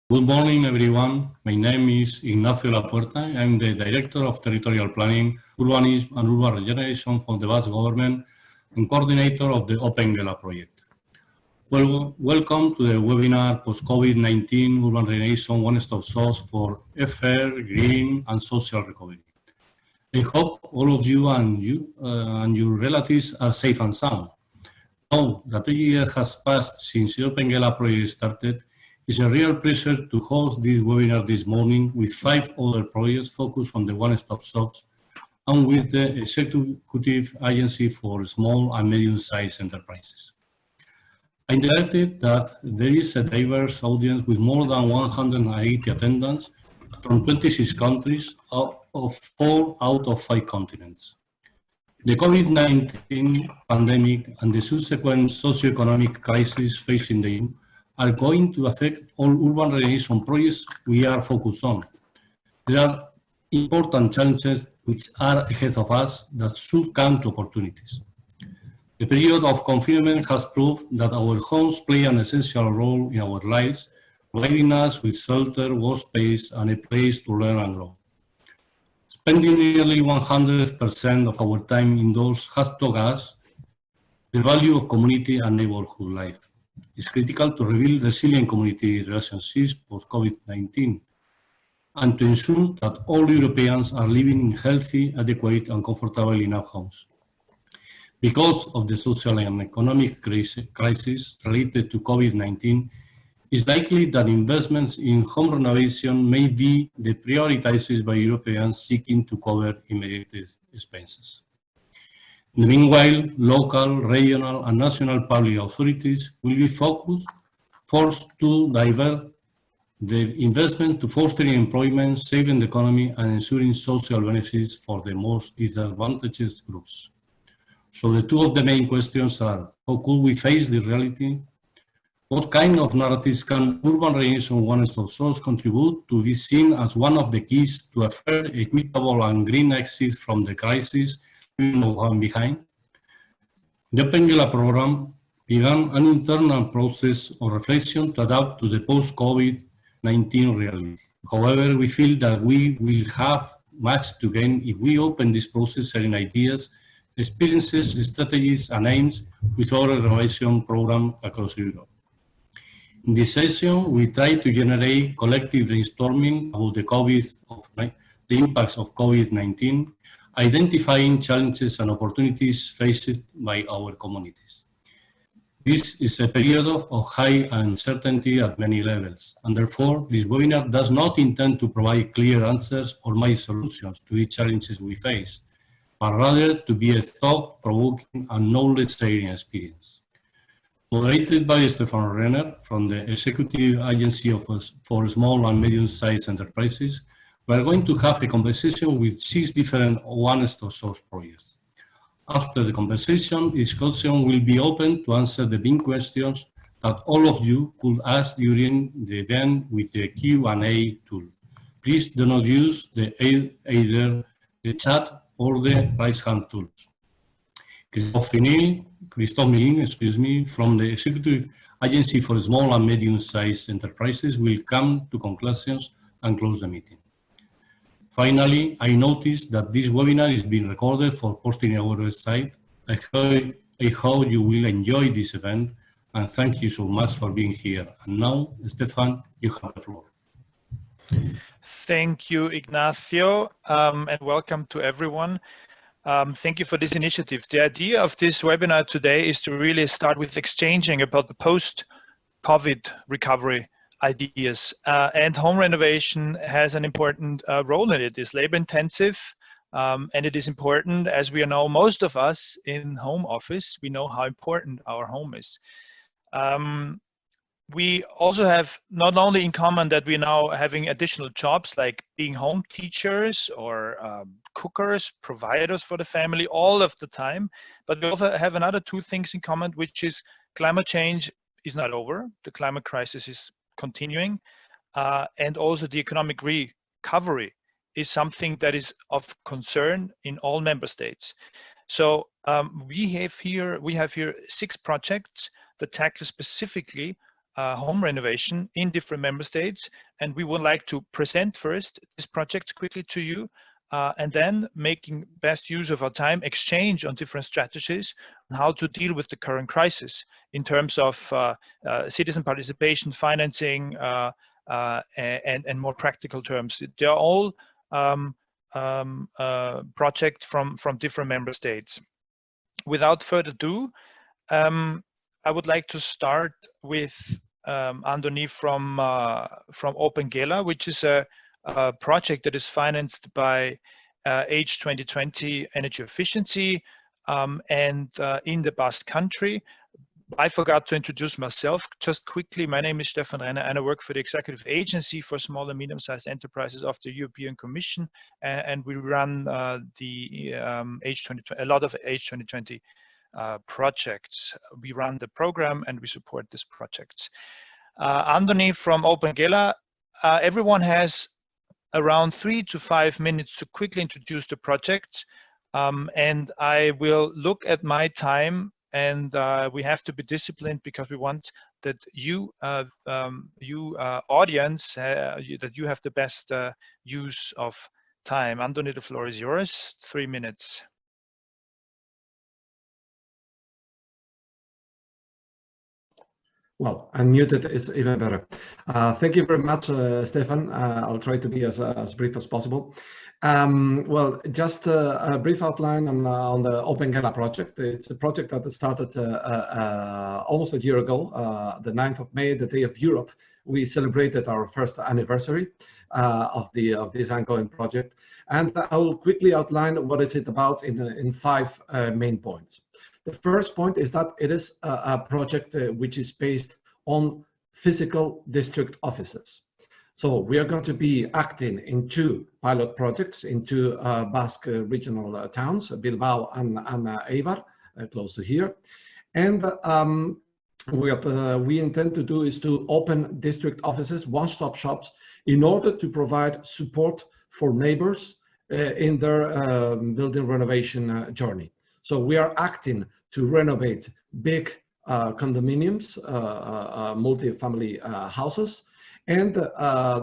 Good morning, everyone. My name is Ignacio Lapuerta. I'm the Director of Territorial Planning, Urbanism and Urban Regeneration for the Basque Government and coordinator of the Opengela project. Well, welcome to the webinar Post Covid-19 Urban Regeneration One-Stop Source for fair, green, and social recovery. I hope all of you and your relatives are safe and sound. Now that a year has passed since the Opengela project started, it's a real pleasure to host this webinar this morning with 5 other projects focused on the one-stop shops and with the Executive Agency for Small and Medium-Sized Enterprises. I'm delighted that there is a diverse audience with more than 180 attendants from 26 countries of 4 out of 5 continents. The COVID-19 pandemic and the subsequent socioeconomic crisis facing the EU are going to affect all urban regeneration projects we are focused on. There are important challenges which are ahead of us that should count opportunities. The period of confinement has proved that our homes play an essential role in our lives, providing us with shelter, workspace, and a place to learn and grow. Spending nearly 100% of our time indoors has taught us the value of community and neighborhood life. It's critical to rebuild resilient community relationships post-COVID-19 and to ensure that all Europeans are living in healthy, adequate, and comfortable enough homes. Because of the social and economic crisis related to COVID-19, it's likely that investments in home renovation may be prioritized by Europeans seeking to cover immediate expenses. In the meanwhile, local, regional, and national public authorities will be forced to divert their investment to fostering employment, saving the economy, and ensuring social benefits for the most disadvantaged groups. So the two of the main questions are, how could we face the reality? What kind of narratives can urban regeneration one-stop source contribute to be seen as one of the keys to a fair, equitable, and green exit from the crisis behind? The Opengela program began an internal process of reflection to adapt to the post-COVID-19 reality. However, we feel that we will have much to gain if we open this process sharing ideas, experiences, strategies, and aims with our renovation program across Europe. In this session, we try to generate collective brainstorming about the impacts of COVID-19, identifying challenges and opportunities faced by our communities. This is a period of high uncertainty at many levels, and therefore this webinar does not intend to provide clear answers or mild solutions to the challenges we face, but rather to be a thought-provoking and knowledge-sharing experience. Moderated by Stephan Renner from the Executive Agency for Small and Medium-Sized Enterprises, we are going to have a conversation with 6 different one-stop source projects. After the conversation, discussion will be open to answer the big questions that all of you could ask during the event with the Q&A tool. Please do not use either the chat or the raise hand tools. Christophe Milin, from the Executive Agency for Small and Medium-Sized Enterprises will come to conclusions and close the meeting. Finally, I noticed that this webinar is being recorded for posting on our website. I hope you will enjoy this event, and thank you so much for being here. And now, Stephan, you have the floor. Thank you, Ignacio, and welcome to everyone. Thank you for this initiative. The idea of this webinar today is to really start with exchanging about the post-COVID recovery ideas, and home renovation has an important role in it. It's labor intensive, and it is important, as we know, most of us in home office, we know how important our home is. We also have not only in common that we're now having additional jobs like being home teachers or cookers, providers for the family all of the time, but we also have another 2 things in common, which is climate change is not over. The climate crisis is continuing, and also the economic recovery is something that is of concern in all member states. So we have here 6 projects that tackle specifically home renovation in different member states. And we would like to present first this project quickly to you, and then making best use of our time, exchange on different strategies on how to deal with the current crisis in terms of citizen participation, financing, and more practical terms. They are all projects from different member states. Without further ado, I would like to start with Andoni from Opengela, which is a project that is financed by Age 2020 Energy Efficiency and in the Basque Country. I forgot to introduce myself just quickly. My name is Stephan Renner and I work for the Executive Agency for Small and Medium-Sized Enterprises of the European Commission, and we run the Age 2020, a lot of Age 2020 projects. We run the program and we support these projects. Andoni from Opengela, everyone has around 3 to 5 minutes to quickly introduce the projects, and I will look at my time, and we have to be disciplined because we want that you audience, that you have the best use of time. Andoni, the floor is yours. 3 minutes. Well, unmuted is even better. Thank you very much, Stephan. I'll try to be as brief as possible. Well, just a brief outline on the Opengela project. It's a project that started almost a year ago, the 9th of May, the Day of Europe. We celebrated our first anniversary of this ongoing project. And I will quickly outline what is it about in 5 main points. The first point is that it is a project which is based on physical district offices. So we are going to be acting in 2 pilot projects in 2 Basque regional towns, Bilbao and Eibar, close to here. And what we intend to do is to open district offices, one-stop shops, in order to provide support for neighbors in their building renovation journey. So we are acting to renovate big condominiums, multi-family houses, and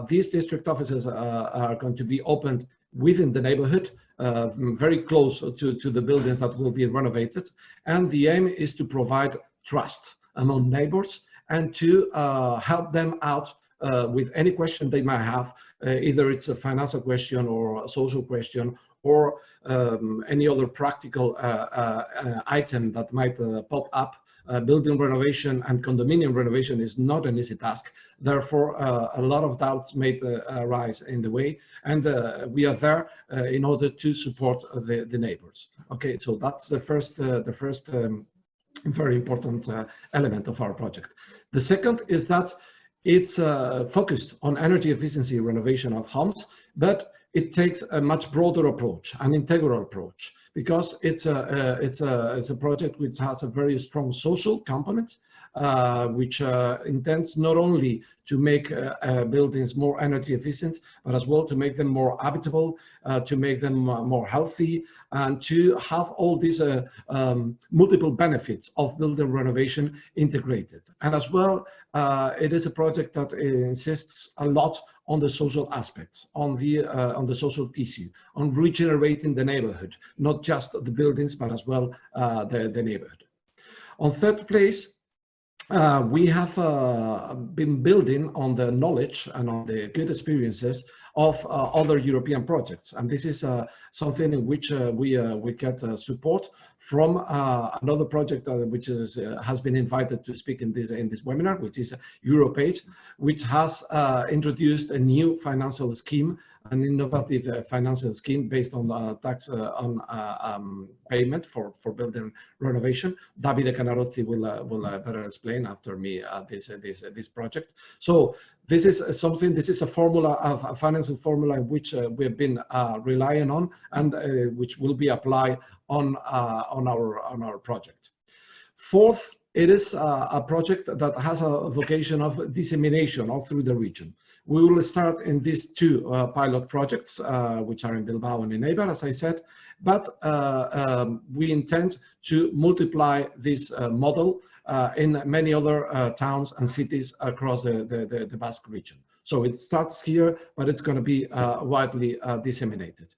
these district offices are going to be opened within the neighborhood, very close to the buildings that will be renovated. And the aim is to provide trust among neighbors and to help them out with any question they might have, either it's a financial question or a social question, or any other practical item that might pop up. Building renovation and condominium renovation is not an easy task. Therefore, a lot of doubts may arise in the way, and we are there in order to support the neighbors. Okay, so that's the first very important element of our project. The second is that it's focused on energy efficiency renovation of homes, but it takes a much broader approach, an integral approach, because it's a project which has a very strong social component, which intends not only to make buildings more energy efficient, but as well to make them more habitable, to make them more healthy, and to have all these multiple benefits of building renovation integrated. And as well, it is a project that insists a lot on the social aspects, on the social tissue, on regenerating the neighborhood, not just the buildings, but as well the neighborhood. On third place, we have been building on the knowledge and on the good experiences of other European projects, and this is something in which we get support from another project which has been invited to speak in this webinar, which is EuropeAid, which has introduced a new financial scheme, an innovative financial scheme based on tax on payment for building renovation. Davide Canarozzi will better explain after me this project. So this is something. This is a formula, a financial formula, in which we have been relying on, and which will be applied on our project. Fourth, it is a project that has a vocation of dissemination all through the region. We will start in these 2 pilot projects, which are in Bilbao and in Eibar, as I said, but we intend to multiply this model in many other towns and cities across the Basque region. So it starts here, but it's going to be widely disseminated.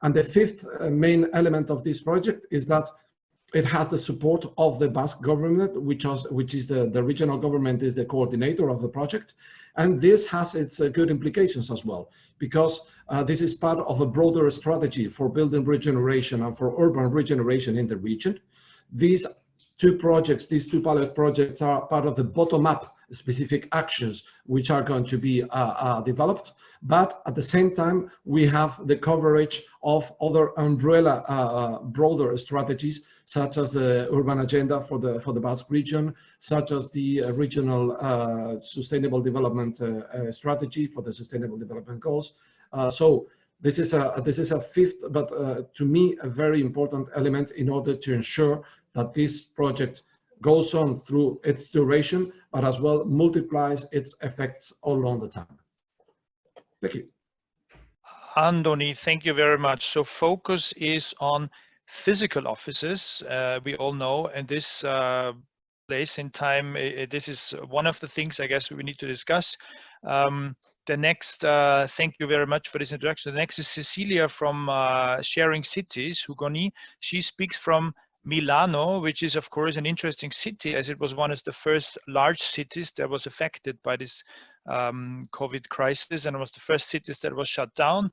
And the fifth main element of this project is that it has the support of the Basque Government, which is the regional government is the coordinator of the project. And this has its good implications as well, because this is part of a broader strategy for building regeneration and for urban regeneration in the region. These two pilot projects are part of the bottom-up specific actions which are going to be developed. But at the same time, we have the coverage of other umbrella broader strategies, such as the urban agenda for the Basque region, such as the regional sustainable development strategy for the sustainable development goals. So this is a fifth, but to me, a very important element in order to ensure that this project goes on through its duration, but as well multiplies its effects all along the time. Thank you. Andoni, thank you very much. So focus is on physical offices. We all know, and this place in time, this is one of the things I guess we need to discuss. The next, thank you very much for this introduction. The next is Cecilia from Sharing Cities, Hugony. She speaks from Milano, which is of course an interesting city, as it was one of the first large cities that was affected by this COVID crisis, and it was the first cities that was shut down.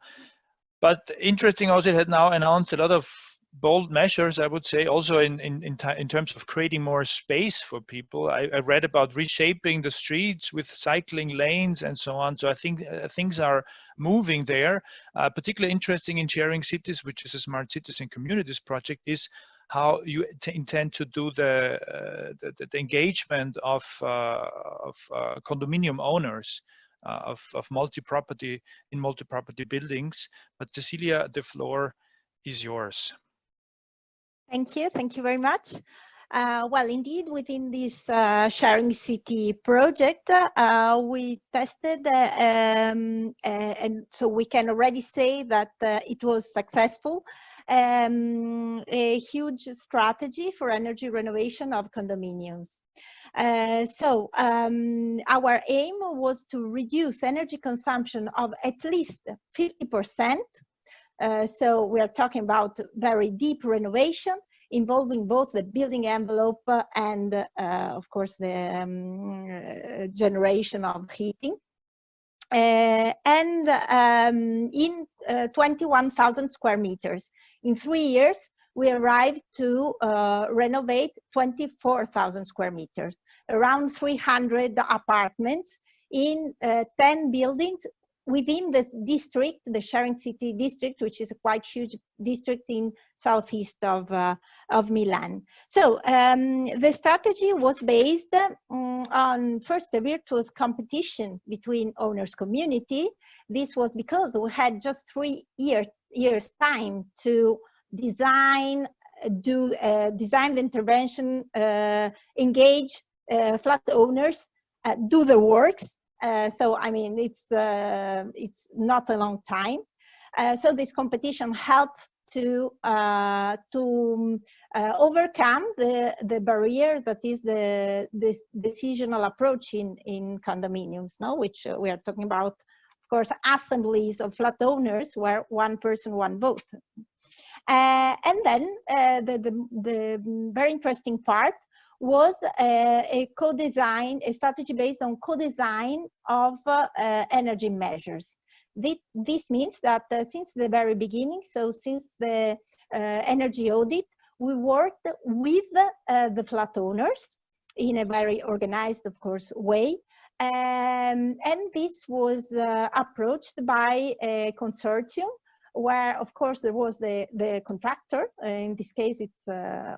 But interesting also, it had now announced a lot of bold measures, I would say, also in terms of creating more space for people. I read about reshaping the streets with cycling lanes and so on. So I think things are moving there. Particularly interesting in Sharing Cities, which is a Smart Cities and Communities project, is how you intend to do the engagement of condominium owners of multi-property buildings. But Cecilia, the floor is yours. Thank you very much. Well, indeed, within this Sharing City project, we tested, and so we can already say that it was successful. A huge strategy for energy renovation of condominiums. So our aim was to reduce energy consumption of at least 50%. So we are talking about very deep renovation involving both the building envelope and of course the generation of heating. And in 21,000 square meters. In 3 years, we arrived to renovate 24,000 square meters, around 300 apartments in 10 buildings within the district, the Sharing City district, which is a quite huge district in southeast of Milan. So the strategy was based on first a virtuous competition between owners community. This was because we had just 3 years time to design, do design the intervention, engage flat owners, do the works. So I mean, it's not a long time. So this competition helped to overcome the barrier that is this decisional approach in condominiums, no? Which we are talking about, of course, assemblies of flat owners where one person, one vote. And then the very interesting part was a strategy based on co-design of energy measures. This means that since the very beginning, so since the energy audit, we worked with the flat owners in a very organized, of course, way. And this was approached by a consortium where, of course, there was the contractor. In this case, it's,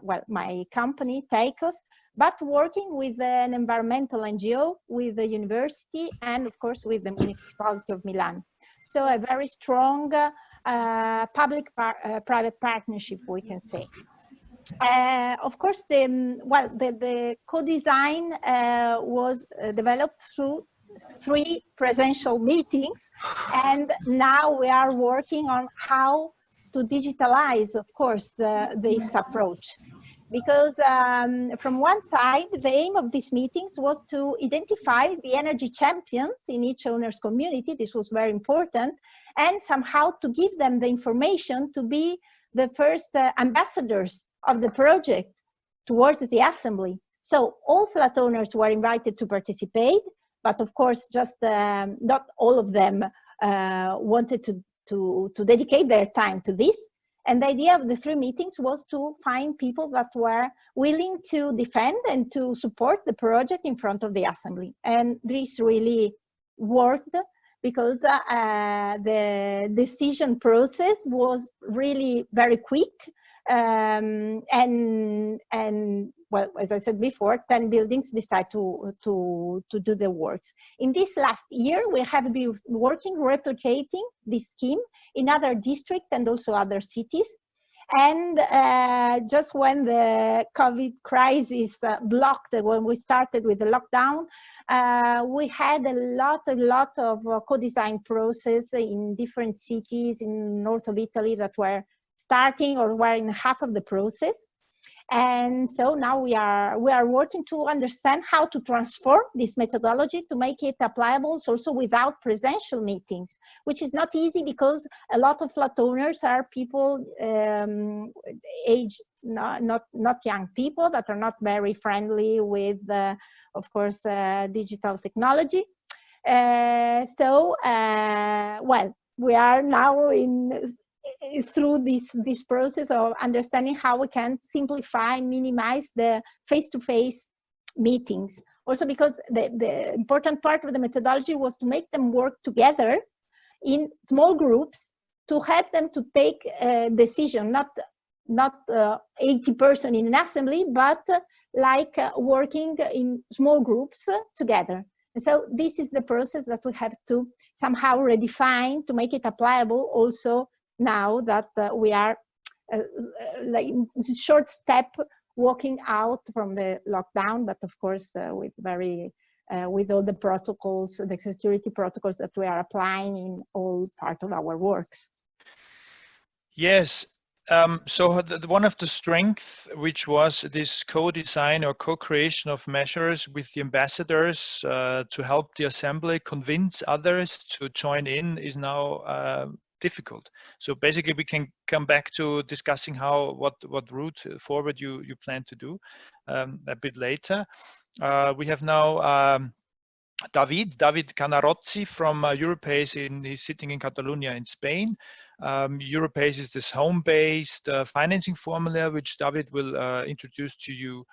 well, my company, Teikos, but working with an environmental NGO, with the university, and of course, with the municipality of Milan. So a very strong public-private partnership, we can say. Of course, the co-design was developed through 3 presential meetings, and now we are working on how to digitalize, of course, this approach. Because from one side, the aim of these meetings was to identify the energy champions in each owner's community. This was very important, and somehow to give them the information to be the first ambassadors of the project towards the assembly. So all flat owners were invited to participate, but of course, just not all of them wanted to dedicate their time to this. And the idea of the 3 meetings was to find people that were willing to defend and to support the project in front of the assembly. And this really worked, because the decision process was really very quick. And well, as I said before, 10 buildings decide to do the works. In this last year, we have been working, replicating this scheme in other districts and also other cities. And just when the COVID crisis blocked, when we started with the lockdown, we had a lot of co-design process in different cities in north of Italy that were starting or were in half of the process. And so now we are working to understand how to transform this methodology to make it applicable also without presential meetings, which is not easy, because a lot of flat owners are people age, not young people that are not very friendly with, of course, digital technology. Well, we are now through this process of understanding how we can simplify, minimize the face-to-face meetings. Also because the important part of the methodology was to make them work together in small groups to help them to take a decision, not 80 persons in an assembly, but like working in small groups together. And so this is the process that we have to somehow redefine to make it applicable also now that we are like short step walking out from the lockdown, but of course with all the protocols, the security protocols that we are applying in all part of our works. Yes. So one of the strengths, which was this co-design or co-creation of measures with the ambassadors to help the assembly convince others to join in, is now difficult. So basically we can come back to discussing what route forward you plan to do a bit later. We have now Davide Canarozzi from Europace. He's sitting in Catalonia in Spain. Europace is this home-based financing formula which David will introduce to you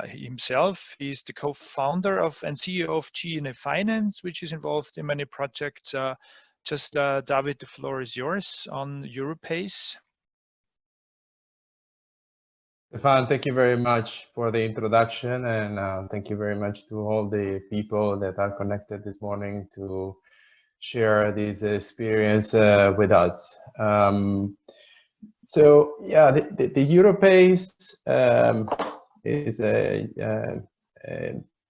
himself. He's the co-founder of and CEO of G&A Finance, which is involved in many projects. David, the floor is yours on Europace. Stephan, thank you very much for the introduction, and thank you very much to all the people that are connected this morning to share this experience with us. So yeah, the Europace is a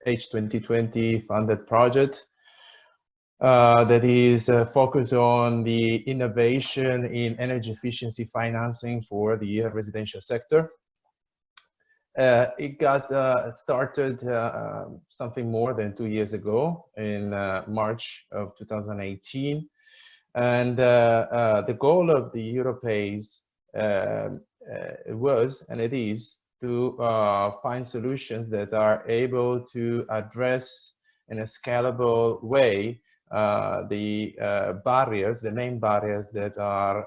H2020 funded project that is focused on the innovation in energy efficiency financing for the residential sector. It got started something more than 2 years ago in March of 2018. And the goal of the Europace was, and it is, to find solutions that are able to address in a scalable way the main barriers that are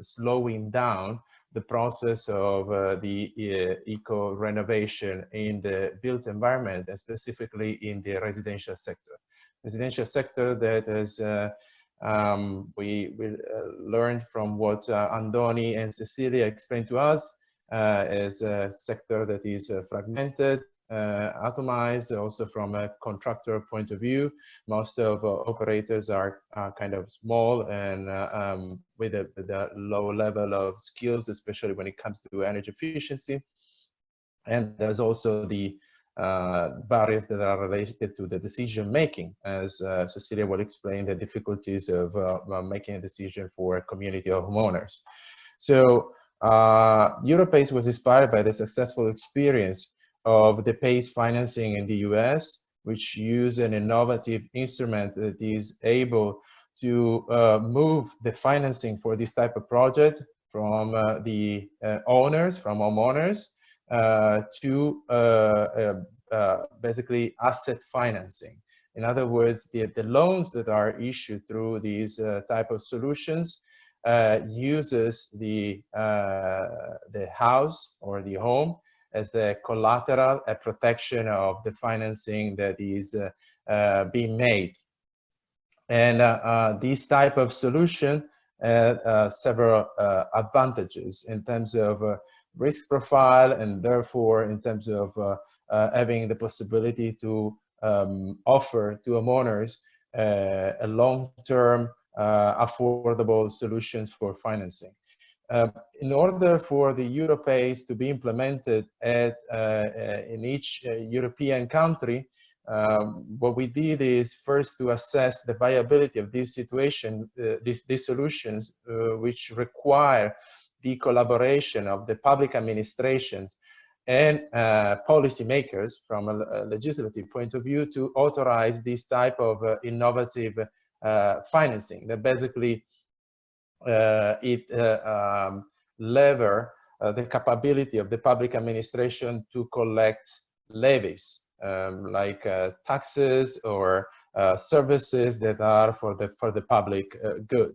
slowing down the process of the eco-renovation in the built environment, and specifically in the residential sector. Residential sector that is, we learned from what Andoni and Cecilia explained to us, is a sector that is fragmented, atomized, also from a contractor point of view. Most of operators are kind of small and with a low level of skills, especially when it comes to energy efficiency. And there's also the barriers that are related to the decision making, as Cecilia will explain, the difficulties of making a decision for a community of homeowners. So Europace was inspired by the successful experience of the PACE financing in the US, which use an innovative instrument that is able to move the financing for this type of project from the homeowners, to basically asset financing. In other words, the loans that are issued through these type of solutions uses the house or the home as a collateral, a protection of the financing that is being made. And this type of solution several advantages in terms of risk profile, and therefore in terms of having the possibility to offer to homeowners a long-term affordable solutions for financing. In order for the Europace to be implemented in each European country, what we did is first to assess the viability of this situation, these solutions, which require the collaboration of the public administrations and policymakers from a legislative point of view to authorize this type of innovative financing that basically lever the capability of the public administration to collect levies, like taxes or services that are for the public good.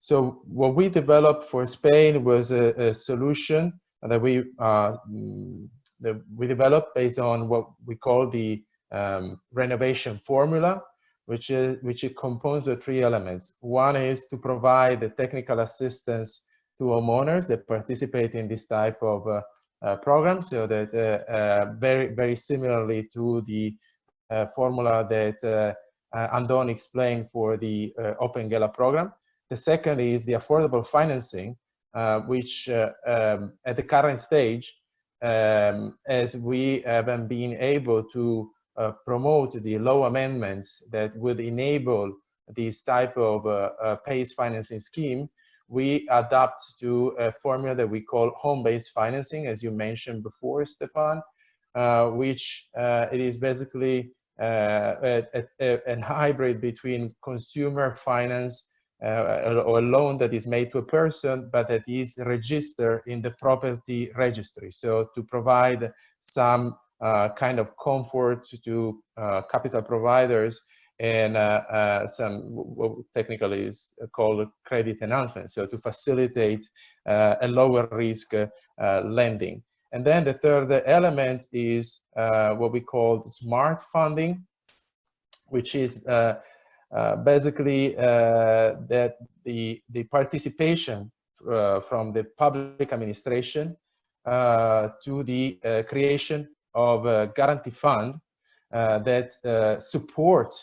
So what we developed for Spain was a solution that we developed based on what we call the renovation formula, which is composed of three elements. One is to provide the technical assistance to homeowners that participate in this type of program, so that very similarly to the formula that Andoni explained for the Opengela program. The second is the affordable financing, which at the current stage, as we haven't been able to promote the law amendments that would enable this type of PACE financing scheme, we adapt to a formula that we call home-based financing, as you mentioned before, Stephan, which it is basically a hybrid between consumer finance or a loan that is made to a person, but that is registered in the property registry. So to provide some kind of comfort to capital providers and some what technically is called credit enhancement, so to facilitate a lower risk lending. And then the third element is what we call smart funding, which is basically that the participation from the public administration to the creation of a guarantee fund that support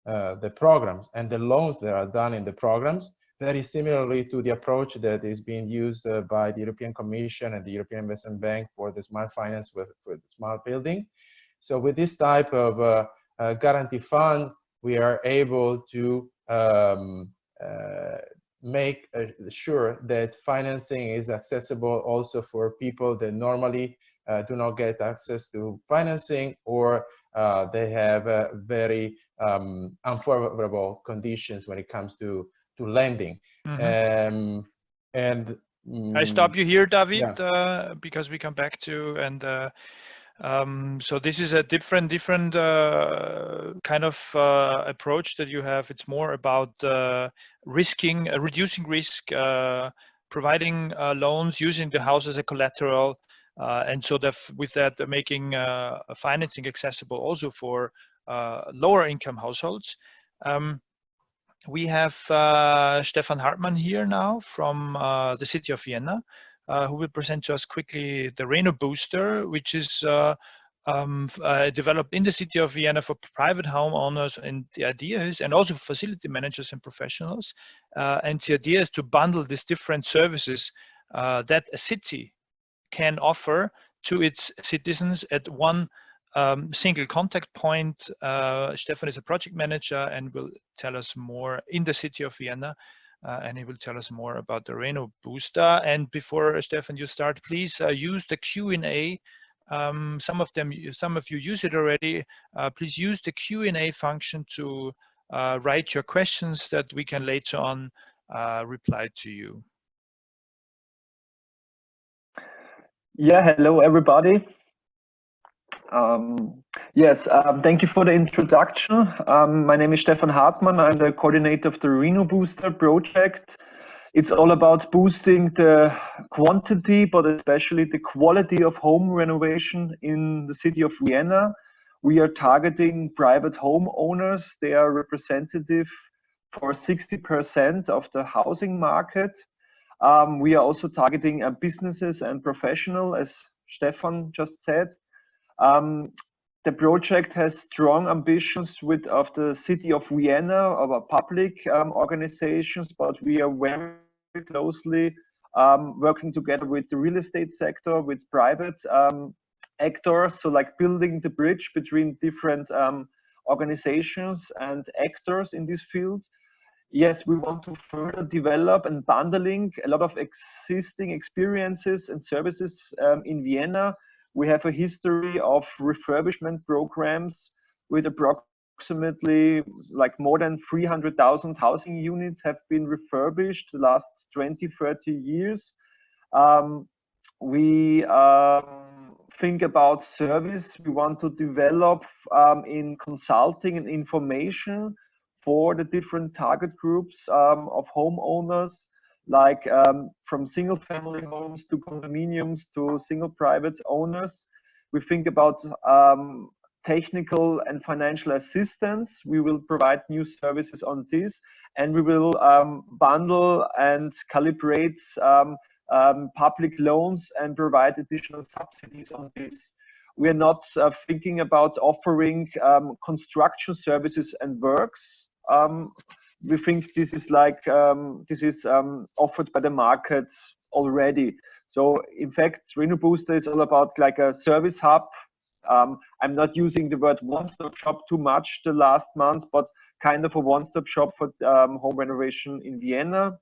the programs and the loans that are done in the programs, very similarly to the approach that is being used by the European Commission and the European Investment Bank for the smart finance for the smart building. So with this type of guarantee fund, we are able to make sure that financing is accessible also for people that normally do not get access to financing, or they have very unfavorable conditions when it comes to lending. Mm-hmm. I stop you here, David, yeah. Because we come back to, and so this is a different kind of approach that you have. It's more about reducing risk, providing loans, using the house as a collateral, and so that with that making financing accessible also for lower income households. We have Stephan Hartmann here now from the city of Vienna, who will present to us quickly the Reno Booster, which is developed in the city of Vienna for private homeowners, and the idea is, and also facility managers and professionals, and the idea is to bundle these different services that a city can offer to its citizens at one single contact point. Stephan is a project manager and will tell us more in the city of Vienna, and he will tell us more about the Reno Booster. And before Stephan, you start, please use the Q&A. Some of you use it already. Please use the Q&A function to write your questions that we can later on reply to you. Yeah, hello everybody. Thank you for the introduction. My name is Stephan Hartmann. I'm the coordinator of the Reno Booster project. It's all about boosting the quantity, but especially the quality of home renovation in the city of Vienna. We are targeting private homeowners. They are representative for 60% of the housing market. We are also targeting businesses and professionals, as Stephan just said. The project has strong ambitions of the city of Vienna, of our public organizations, but we are very closely working together with the real estate sector, with private actors, so like building the bridge between different organizations and actors in this field. Yes, we want to further develop and bundling a lot of existing experiences and services in Vienna. We have a history of refurbishment programs with approximately like more than 300,000 housing units have been refurbished the last 20-30 years. We think about service. We want to develop in consulting and information for the different target groups of homeowners, like from single family homes to condominiums to single private owners. We think about technical and financial assistance. We will provide new services on this, and we will bundle and calibrate public loans and provide additional subsidies on this. We are not thinking about offering construction services and works. We think this is like offered by the market already. So in fact, Reno Booster is all about like a service hub. I'm not using the word one-stop shop too much the last months, but kind of a one-stop shop for home renovation in Vienna.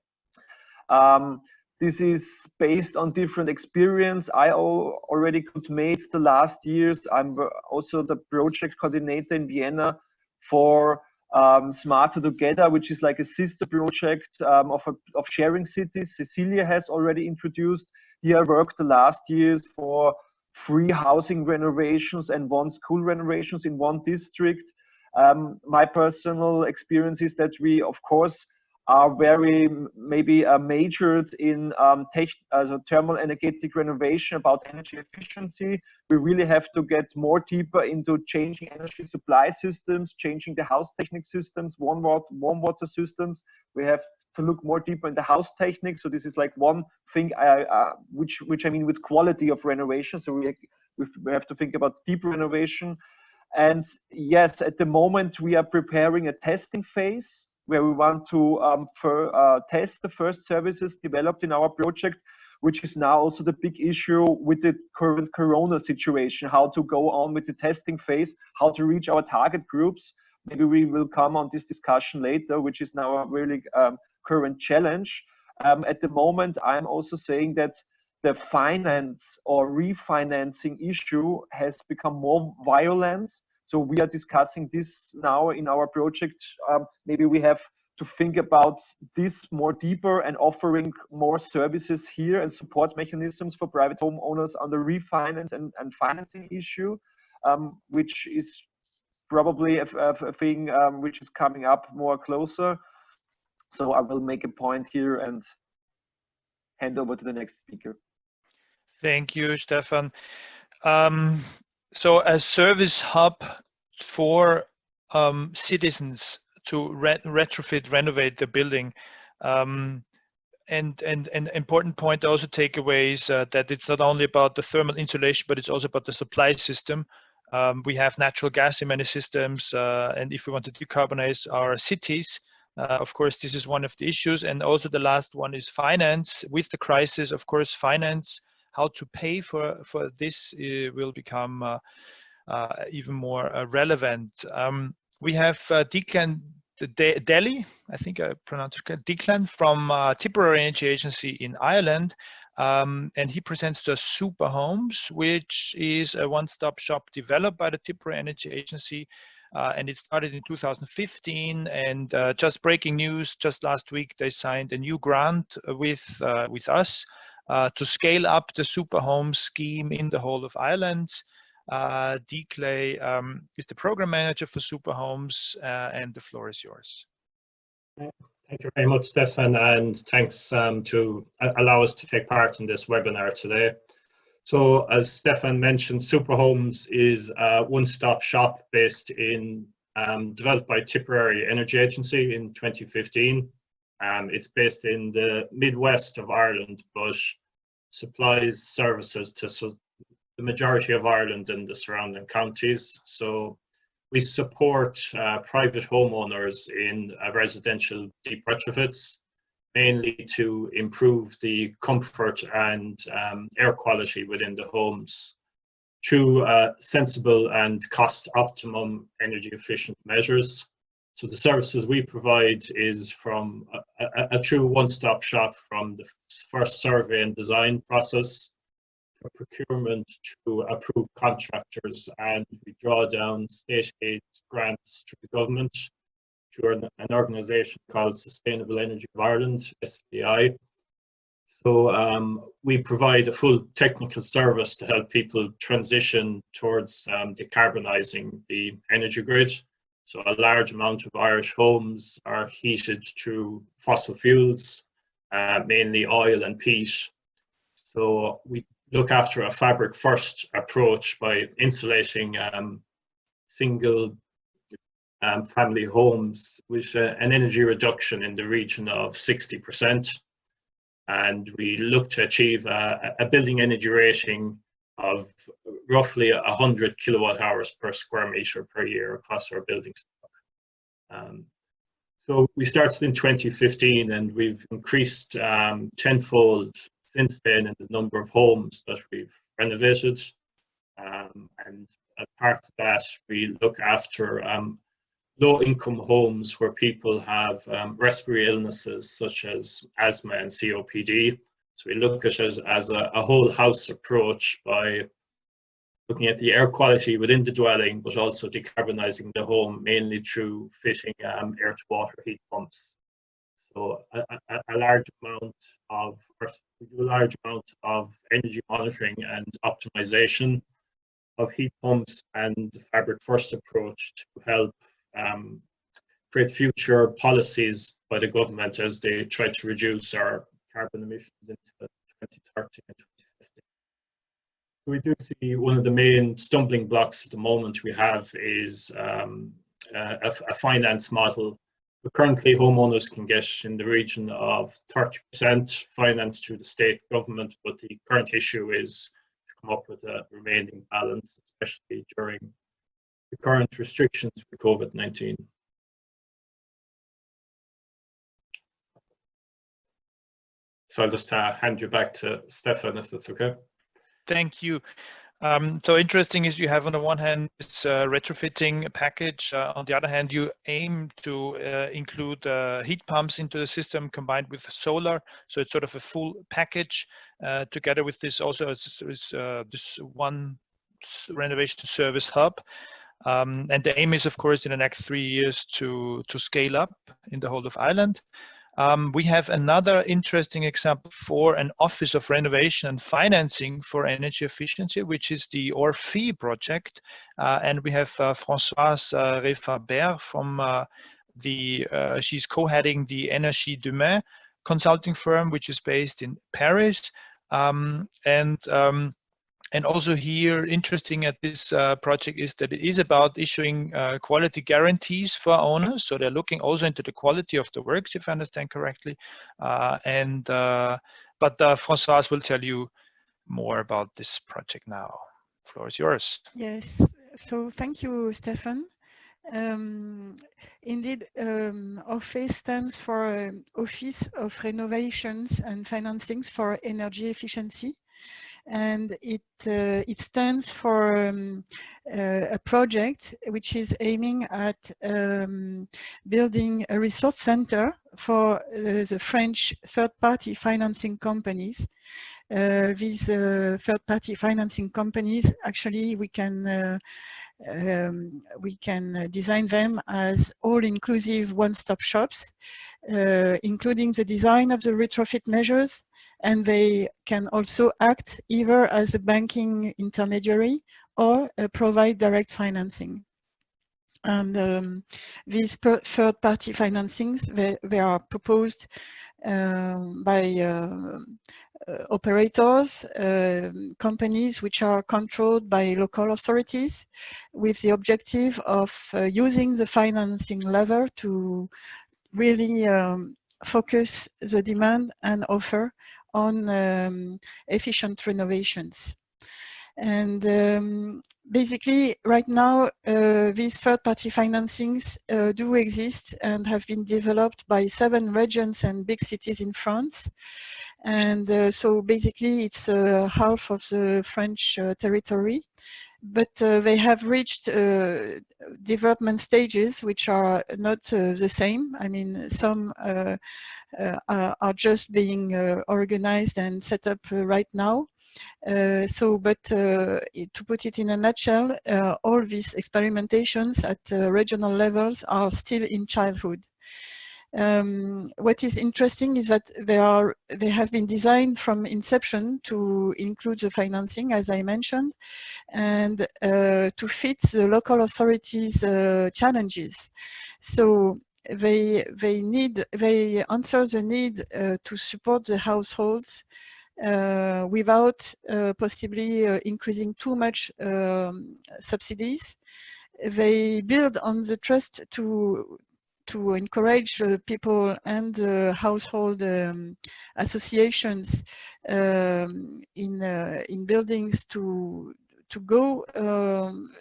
This is based on different experience I already could make the last years. I'm also the project coordinator in Vienna for Smarter Together, which is like a sister project of sharing cities. Cecilia has already introduced. Here I worked the last years for 3 housing renovations and 1 school renovations in 1 district. My personal experience is that we, of course, are very maybe majored in thermal energetic renovation about energy efficiency. We really have to get more deeper into changing energy supply systems, changing the house technique systems, warm water systems. We have to look more deeper in the house technique. So this is like one thing which I mean with quality of renovation. So we have to think about deep renovation. And yes, at the moment we are preparing a testing phase where we want to test the first services developed in our project, which is now also the big issue with the current Corona situation, how to go on with the testing phase, how to reach our target groups. Maybe we will come on this discussion later, which is now a really current challenge. At the moment, I'm also saying that the finance or refinancing issue has become more violent. So we are discussing this now in our project. Maybe we have to think about this more deeper and offering more services here and support mechanisms for private homeowners on the refinance and financing issue, which is probably a thing which is coming up more closer. So I will make a point here and hand over to the next speaker. Thank you, Stephan. So a service hub for citizens to retrofit, renovate the building. And important point also takeaways that it's not only about the thermal insulation, but it's also about the supply system. We have natural gas in many systems, and if we want to decarbonize our cities, of course, this is one of the issues. And also the last one is finance. With the crisis, of course, finance, how to pay for this will become even more relevant. We have Declan Daly, I think I pronounced it correct, Declan from Tipperary Energy Agency in Ireland, and he presents the Super Homes, which is a one-stop shop developed by the Tipperary Energy Agency, and it started in 2015. And just breaking news, just last week they signed a new grant with us to scale up the Super Home scheme in the whole of Ireland. Declan is the program manager for Super Homes, and the floor is yours. Thank you very much, Stephan, and thanks to allow us to take part in this webinar today. So, as Stephan mentioned, Super Homes is a one-stop shop based in, developed by Tipperary Energy Agency in 2015. It's based in the Midwest of Ireland, but supplies services to the majority of Ireland and the surrounding counties. So we support private homeowners in residential deep retrofits, mainly to improve the comfort and air quality within the homes through sensible and cost-optimum energy efficient measures. So the services we provide is from a true one-stop shop, from the first survey and design process, procurement to approved contractors, and we draw down state aid grants through the government through an organisation called Sustainable Energy of Ireland, SEI. So we provide a full technical service to help people transition towards decarbonising the energy grid. So a large amount of Irish homes are heated through fossil fuels, mainly oil and peat. So we look after a fabric first approach by insulating single family homes with an energy reduction in the region of 60%. And we look to achieve a building energy rating of roughly 100 kilowatt hours per square meter per year across our building stock. So we started in 2015, and we've increased tenfold since then in the number of homes that we've renovated. And as part of that, we look after low-income homes where people have respiratory illnesses such as asthma and COPD. So we look at it as a whole house approach by looking at the air quality within the dwelling, but also decarbonising the home, mainly through fitting air-to-water heat pumps. So a large amount of, we do a large amount of energy monitoring and optimization of heat pumps and the fabric first approach to help create future policies by the government as they try to reduce our carbon emissions into 2030 and 2050. We do see one of the main stumbling blocks at the moment we have is a finance model. Currently, homeowners can get in the region of 30% finance through the state government, but the current issue is to come up with a remaining balance, especially during the current restrictions with COVID-19. So I'll just hand you back to Stephan, if that's okay. Thank you. So interesting is you have on the one hand this retrofitting package. On the other hand, you aim to include heat pumps into the system combined with solar. So it's sort of a full package. Together with this also is this one renovation service hub. And the aim is, of course, in the next 3 years to scale up in the whole of Ireland. We have another interesting example for an Office of Renovation and Financing for Energy Efficiency, which is the ORFI project. And we have Françoise Refabert from she's co-heading the Énergie Demain consulting firm, which is based in Paris. And also here, interesting at this project is that it is about issuing quality guarantees for owners. So they're looking also into the quality of the works, if I understand correctly. But Françoise will tell you more about this project now. The floor is yours. Yes, so thank you, Stephan. Indeed, OFFE stands for Office of Renovations and Financings for Energy Efficiency. and it stands for a project which is aiming at building a resource center for the French third-party financing companies. These third-party financing companies, actually, we can design them as all-inclusive one-stop shops, including the design of the retrofit measures, and they can also act either as a banking intermediary or provide direct financing. And these third-party financings, they are proposed by operators, companies which are controlled by local authorities, with the objective of using the financing lever to really focus the demand and offer on efficient renovations. And basically, right now, these third-party financings do exist and have been developed by 7 regions and big cities in France. And so basically, it's half of the French territory. But they have reached development stages which are not the same. I mean, some are just being organized and set up right now. But to put it in a nutshell, all these experimentations at regional levels are still in childhood. What is interesting is that they have been designed from inception to include the financing, as I mentioned, and to fit the local authorities' challenges. So they answer the need to support the households without possibly increasing too much subsidies. They build on the trust to encourage people and household associations in buildings to go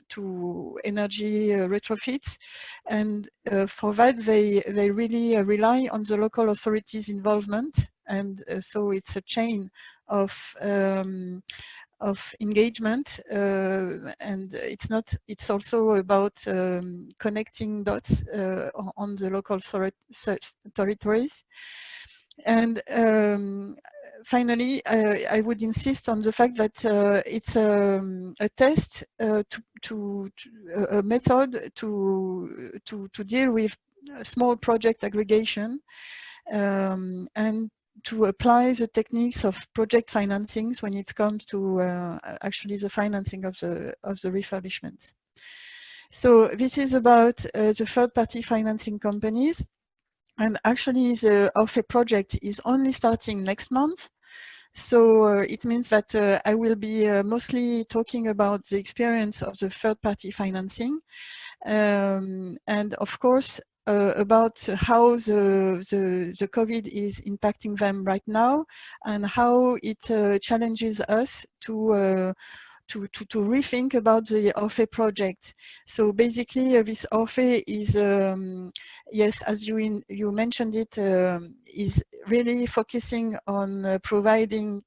to energy retrofits, and for that they really rely on the local authorities' involvement, and so it's a chain of engagement, and it's also about connecting dots on the local territories. And finally, I would insist on the fact that it's a test, a method to deal with small project aggregation, and to apply the techniques of project financings when it comes to actually the financing of the refurbishments. So this is about the third-party financing companies, and actually the OFE project is only starting next month. So it means that I will be mostly talking about the experience of the third-party financing, and of course about how the COVID is impacting them right now, and how it challenges us to rethink about the OFE project. So basically, this OFE is, yes, as you mentioned it, is really focusing on providing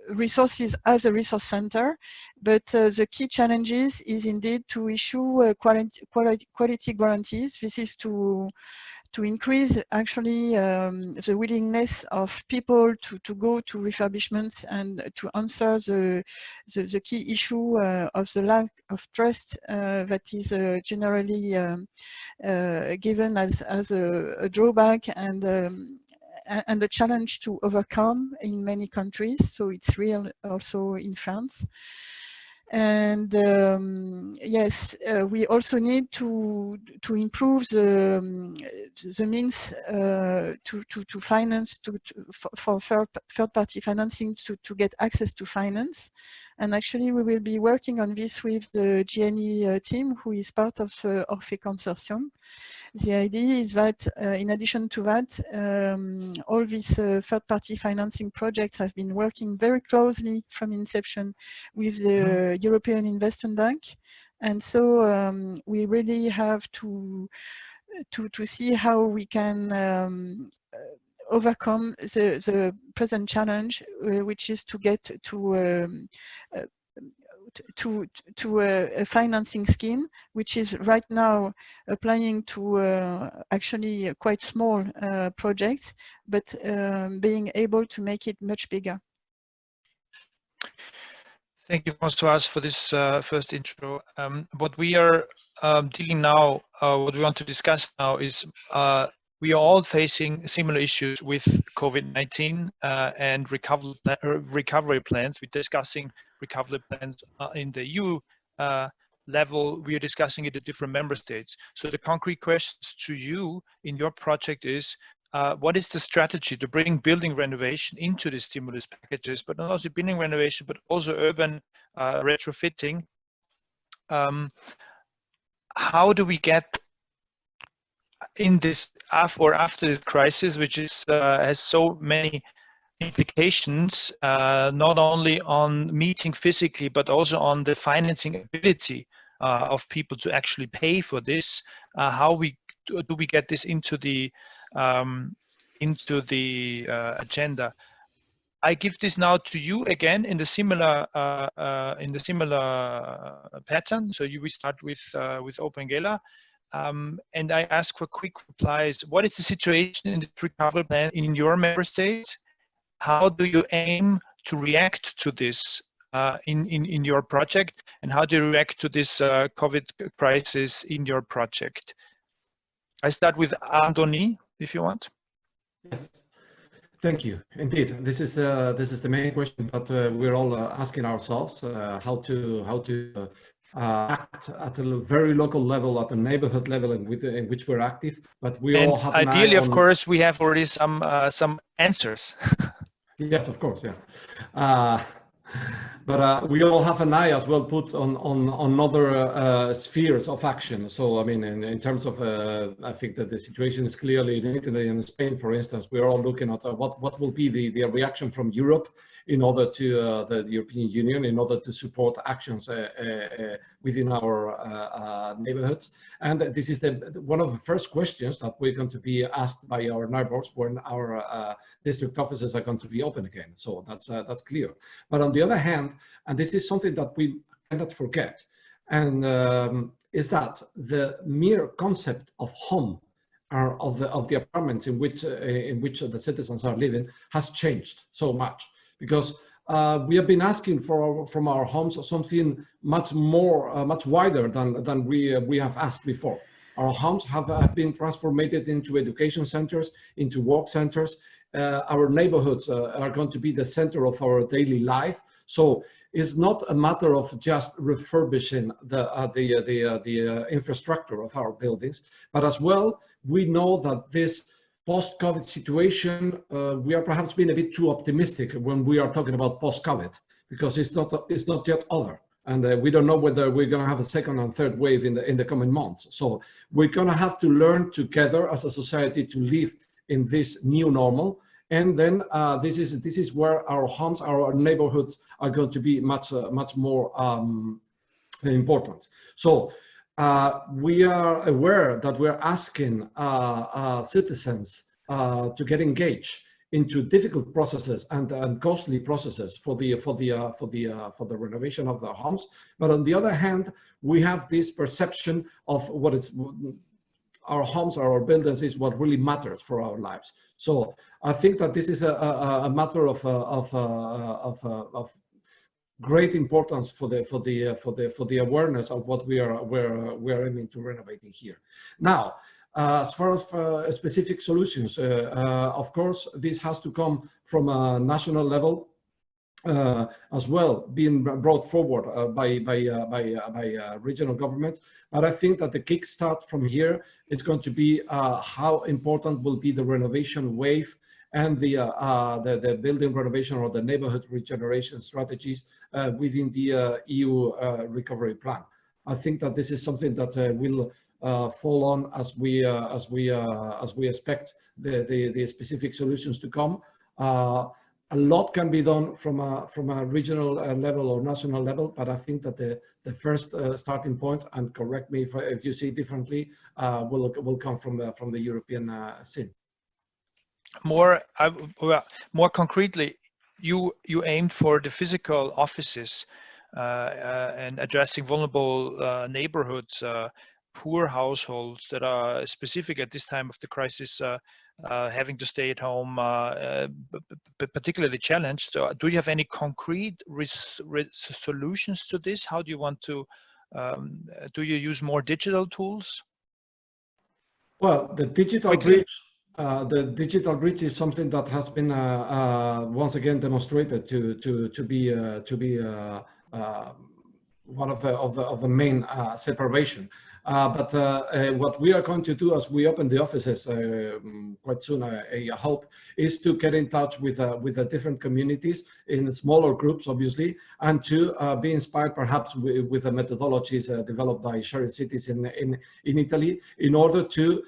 resources as a resource center, but the key challenges is indeed to issue quality guarantees. This is to increase actually the willingness of people to go to refurbishments, and to answer the key issue of the lack of trust that is generally given as a drawback and a challenge to overcome in many countries. So it's real also in France. And yes, we also need to improve the means to finance, for third-party financing, to get access to finance. And actually, we will be working on this with the GNE team, who is part of the ORFE consortium. The idea is that, in addition to that, all these third-party financing projects have been working very closely from inception with the European Investment Bank, and so we really have to see how we can overcome the present challenge, which is to get to a financing scheme, which is right now applying to actually quite small projects, but being able to make it much bigger. Thank you, Françoise, for this first intro. What we are dealing now, what we want to discuss now is we are all facing similar issues with COVID-19 and recovery plans. We're discussing recovery plans in the EU level. We are discussing it at different member states. So the concrete questions to you in your project is, what is the strategy to bring building renovation into the stimulus packages, but not only building renovation, but also urban retrofitting? How do we get in this after the crisis, which is has so many implications, not only on meeting physically, but also on the financing ability of people to actually pay for this? How do we get this into the agenda? I give this now to you again in the similar pattern. So we start with Opengela. And I ask for quick replies. What is the situation in the recovery plan in your member states? How do you aim to react to this in your project? And how do you react to this COVID crisis in your project? I start with Andoni, if you want. Yes, thank you. Indeed, this is the main question that we're all asking ourselves: how to act at a very local level, at a neighborhood level, in which we're active. But we all have ideally, of course, we have already some answers. Yes, of course, yeah. But we all have an eye as well put on other spheres of action. So I mean, in terms of, I think that the situation is clearly in Italy and Spain, for instance. We're all looking at what will be the reaction from Europe in order to the European Union, in order to support actions within our neighborhoods. And this is one of the first questions that we're going to be asked by our neighbors when our district offices are going to be open again. So that's clear. But on the other hand, and this is something that we cannot forget, and is that the mere concept of home, of the apartments in which the citizens are living, has changed so much. Because we have been asking from our homes something much more, much wider than we have asked before. Our homes have been transformed into education centers, into work centers. Our neighborhoods are going to be the center of our daily life. So it's not a matter of just refurbishing the infrastructure of our buildings, but as well, we know that this post-COVID situation, we are perhaps being a bit too optimistic when we are talking about post-COVID, because it's not yet over, and we don't know whether we're going to have a second and third wave in the coming months. So we're going to have to learn together as a society to live in this new normal, and then this is where our homes, our neighborhoods are going to be much more important. So. We are aware that we're asking citizens to get engaged into difficult processes and costly processes for the renovation of their homes. But on the other hand, we have this perception of what is our homes, our buildings, is what really matters for our lives. So I think that this is a matter of great importance for the awareness of what we're aiming to renovating here. Now, as far as specific solutions, of course, this has to come from a national level as well, being brought forward by regional governments. But I think that the kickstart from here is going to be how important will be the renovation wave and the building renovation or the neighborhood regeneration strategies within the EU recovery plan. I think that this is something that will fall on as we expect the specific solutions to come. A lot can be done from a regional level or national level, but I think that the first starting point, and correct me if you see it differently, will come from the European scene. more concretely, you aimed for the physical offices and addressing vulnerable neighborhoods, poor households that are specific at this time of the crisis, having to stay at home, particularly challenged. So do you have any concrete solutions to this? How do you want to, do you use more digital tools? Well, the digital bridge is something that has been once again demonstrated to be one of the main separation. But what we are going to do as we open the offices quite soon, I hope, is to get in touch with the different communities in smaller groups, obviously, and to be inspired perhaps with the methodologies developed by Shared Cities in Italy in order to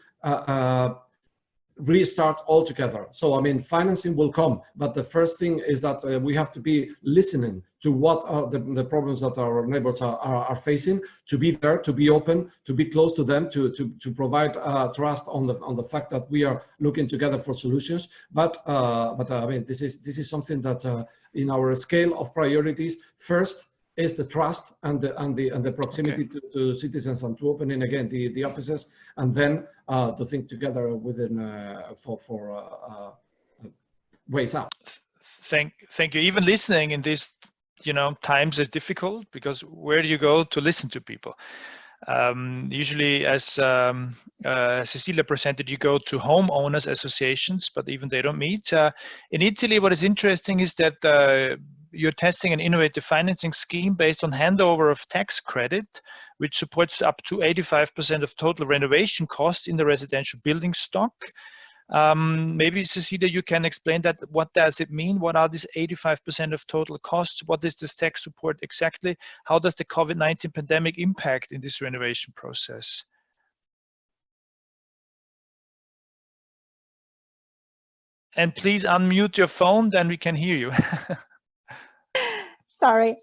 restart all together. So, I mean, financing will come, but the first thing is that we have to be listening to what are the problems that our neighbors are facing, to be there, to be open, to be close to them, to provide trust on the fact that we are looking together for solutions. But I mean, this is something that in our scale of priorities, first is the trust and the proximity to citizens, and to opening again the offices, and then to think together within for ways out. Thank you. Even listening in these times is difficult, because where do you go to listen to people? Usually, as Cecilia presented, you go to homeowners associations, but even they don't meet. In Italy, what is interesting is that you're testing an innovative financing scheme based on handover of tax credit, which supports up to 85% of total renovation costs in the residential building stock. Maybe Cecilia, you can explain that. What does it mean? What are these 85% of total costs? What is this tax support exactly? How does the COVID-19 pandemic impact in this renovation process? And please unmute your phone, then we can hear you. Sorry.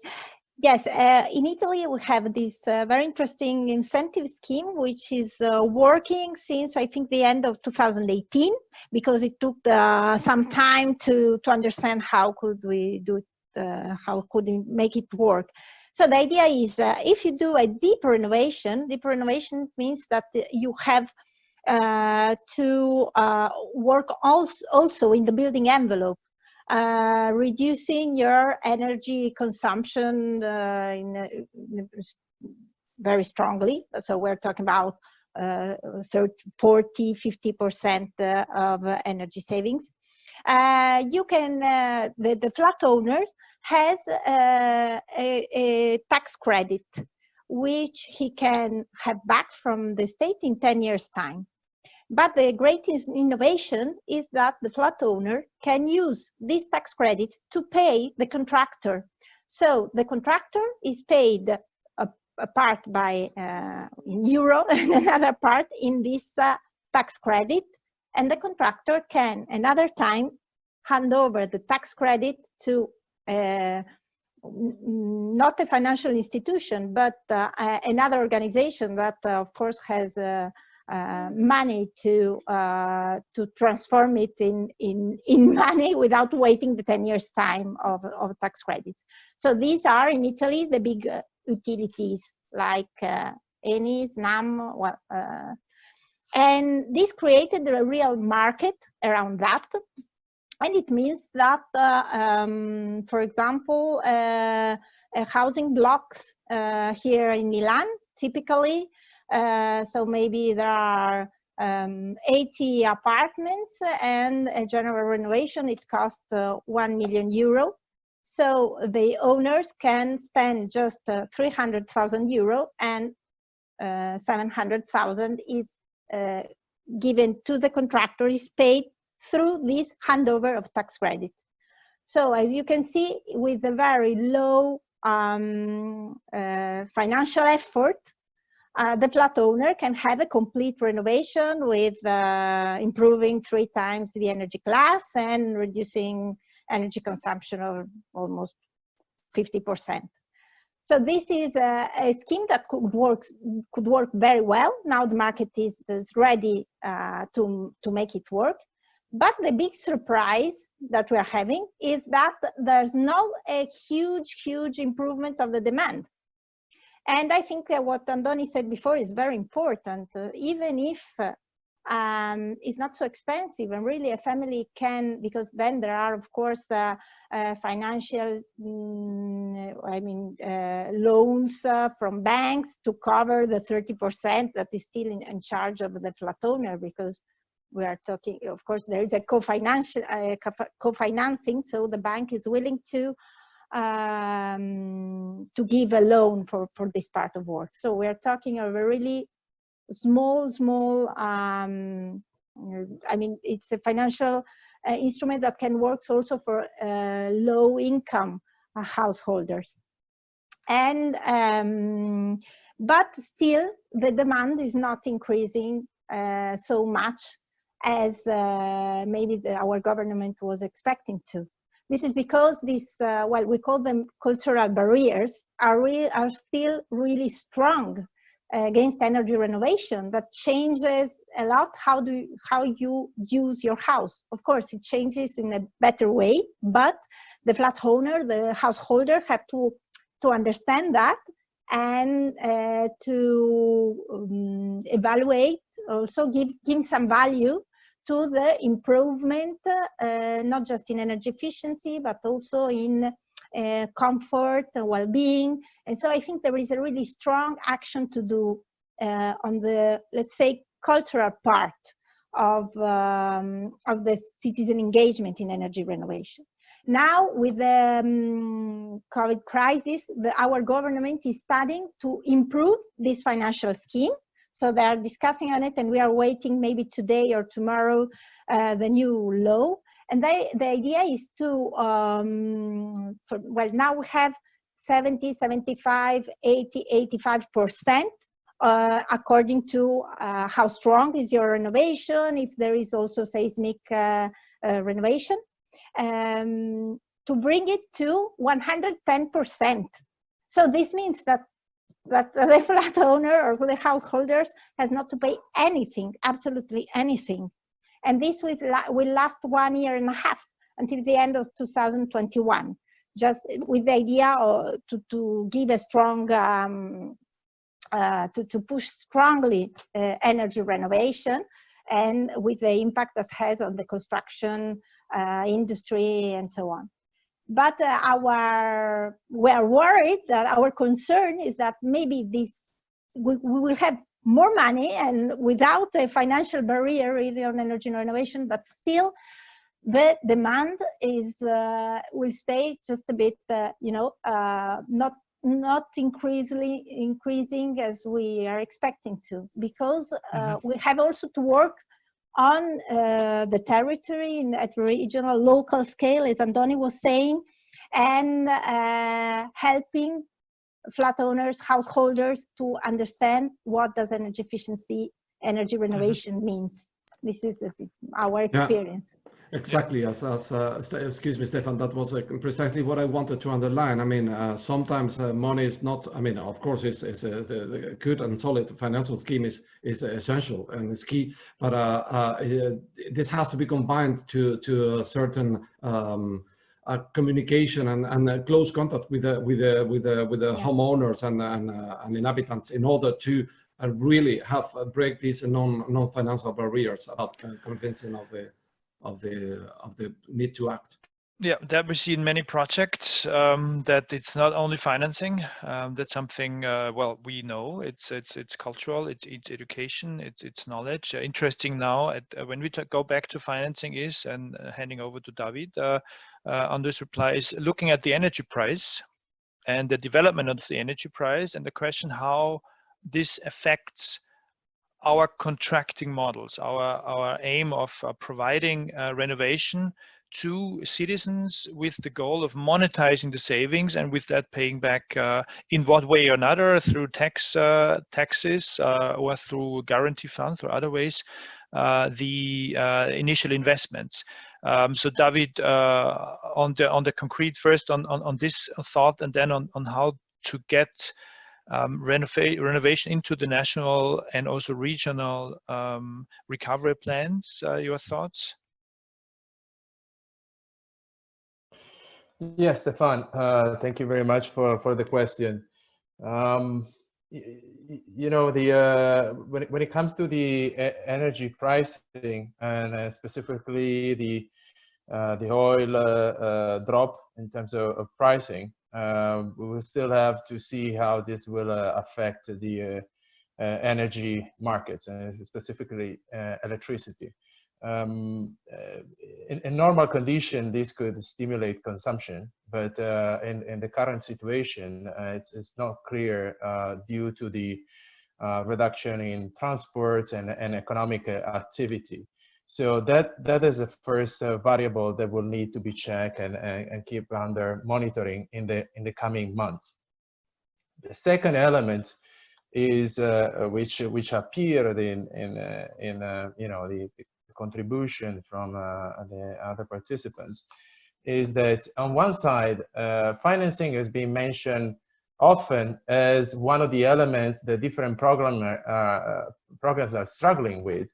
Yes, in Italy we have this very interesting incentive scheme, which is working since I think the end of 2018, because it took some time to understand how could we do it, how could we make it work. So the idea is if you do a deep renovation means that you have to work also in the building envelope. Reducing your energy consumption very strongly. So we're talking about 40, 50% of energy savings. You can, the flat owner has a tax credit, which he can have back from the state in 10 years' time. But the greatest innovation is that the flat owner can use this tax credit to pay the contractor. So the contractor is paid a part by in euro and another part in this tax credit, and the contractor can another time hand over the tax credit to not a financial institution, but another organization that of course has money to transform it in money without waiting the 10 years time of tax credits. So these are in Italy the big utilities like Eni, Snam, and this created a real market around that. And it means that, for example, housing blocks here in Milan, typically, so maybe there are 80 apartments, and a general renovation, it costs 1 million euro. So the owners can spend just 300,000 euro, and 700,000 is given to the contractor, is paid through this handover of tax credit. So as you can see, with a very low financial effort, the flat owner can have a complete renovation with improving 3 times the energy class and reducing energy consumption of almost 50%. So this is a scheme that could work very well. Now the market is ready to make it work. But the big surprise that we are having is that there's not a huge improvement of the demand. And I think what Andoni said before is very important. Even if it's not so expensive, and really a family can, because then there are, of course, financial, loans from banks to cover the 30% that is still in charge of the flat owner, because we are talking, of course, there is a co-financing, so the bank is willing to give a loan for this part of work. So we are talking of a really small, it's a financial instrument that can work also for low income householders. And but still the demand is not increasing so much as maybe our government was expecting to. This is because these, well, we call them cultural barriers, are still really strong against energy renovation. That changes a lot how you use your house. Of course, it changes in a better way, but the flat owner, the householder, have to understand that and to evaluate, also give some value to the improvement, not just in energy efficiency, but also in comfort and well-being. And so I think there is a really strong action to do on the, let's say, cultural part of the citizen engagement in energy renovation. Now, with the COVID crisis, our government is studying to improve this financial scheme. So they are discussing on it, and we are waiting maybe today or tomorrow the new law. And the idea is to, well, now we have 70, 75, 80, 85%, according to how strong is your renovation, if there is also seismic renovation, to bring it to 110%. So this means that the flat owner or the householders has not to pay anything, absolutely anything. And this will last 1.5 years until the end of 2021, just with the idea to give a strong, to push strongly energy renovation, and with the impact that has on the construction industry and so on. But we are worried that our concern is that maybe we will have more money and without a financial barrier really on energy renovation, but still the demand is will stay just a bit, not increasing as we are expecting to, because we have also to work on the territory at regional, local scale, as Andoni was saying, and helping flat owners, householders to understand what does energy efficiency, energy renovation means. This is our experience. Yeah. Exactly, excuse me, Stephan, that was precisely what I wanted to underline. I mean, sometimes money is not, I mean, of course, the good and solid financial scheme is essential and is key, but this has to be combined to a certain communication and close contact with the homeowners and inhabitants, in order to really break these non-financial barriers about convincing of the need to act. Yeah, that we see in many projects, that it's not only financing. That's something, well, we know it's cultural, it's education, it's knowledge. Interesting now when we go back to financing is, and handing over to David on this reply, is looking at the energy price and the development of the energy price, and the question how this affects our contracting models, our aim of providing renovation to citizens with the goal of monetizing the savings, and with that paying back in what way or another, through taxes or through guarantee funds or other ways, the initial investments. So David, on the concrete first, on this thought, and then on how to get renovation into the national and also regional recovery plans. Your thoughts? Yes, Stefan, thank you very much for the question. You know, when it comes to the energy pricing and specifically the oil drop in terms of pricing, we will still have to see how this will affect the energy markets and specifically electricity. In normal condition, this could stimulate consumption, but in the current situation, it's not clear due to the reduction in transports and economic activity. So that is the first variable that will need to be checked and keep under monitoring in the coming months. The second element is which appeared in you know, the contribution from the other participants, is that on one side, financing has been mentioned often as one of the elements that different programs are struggling with.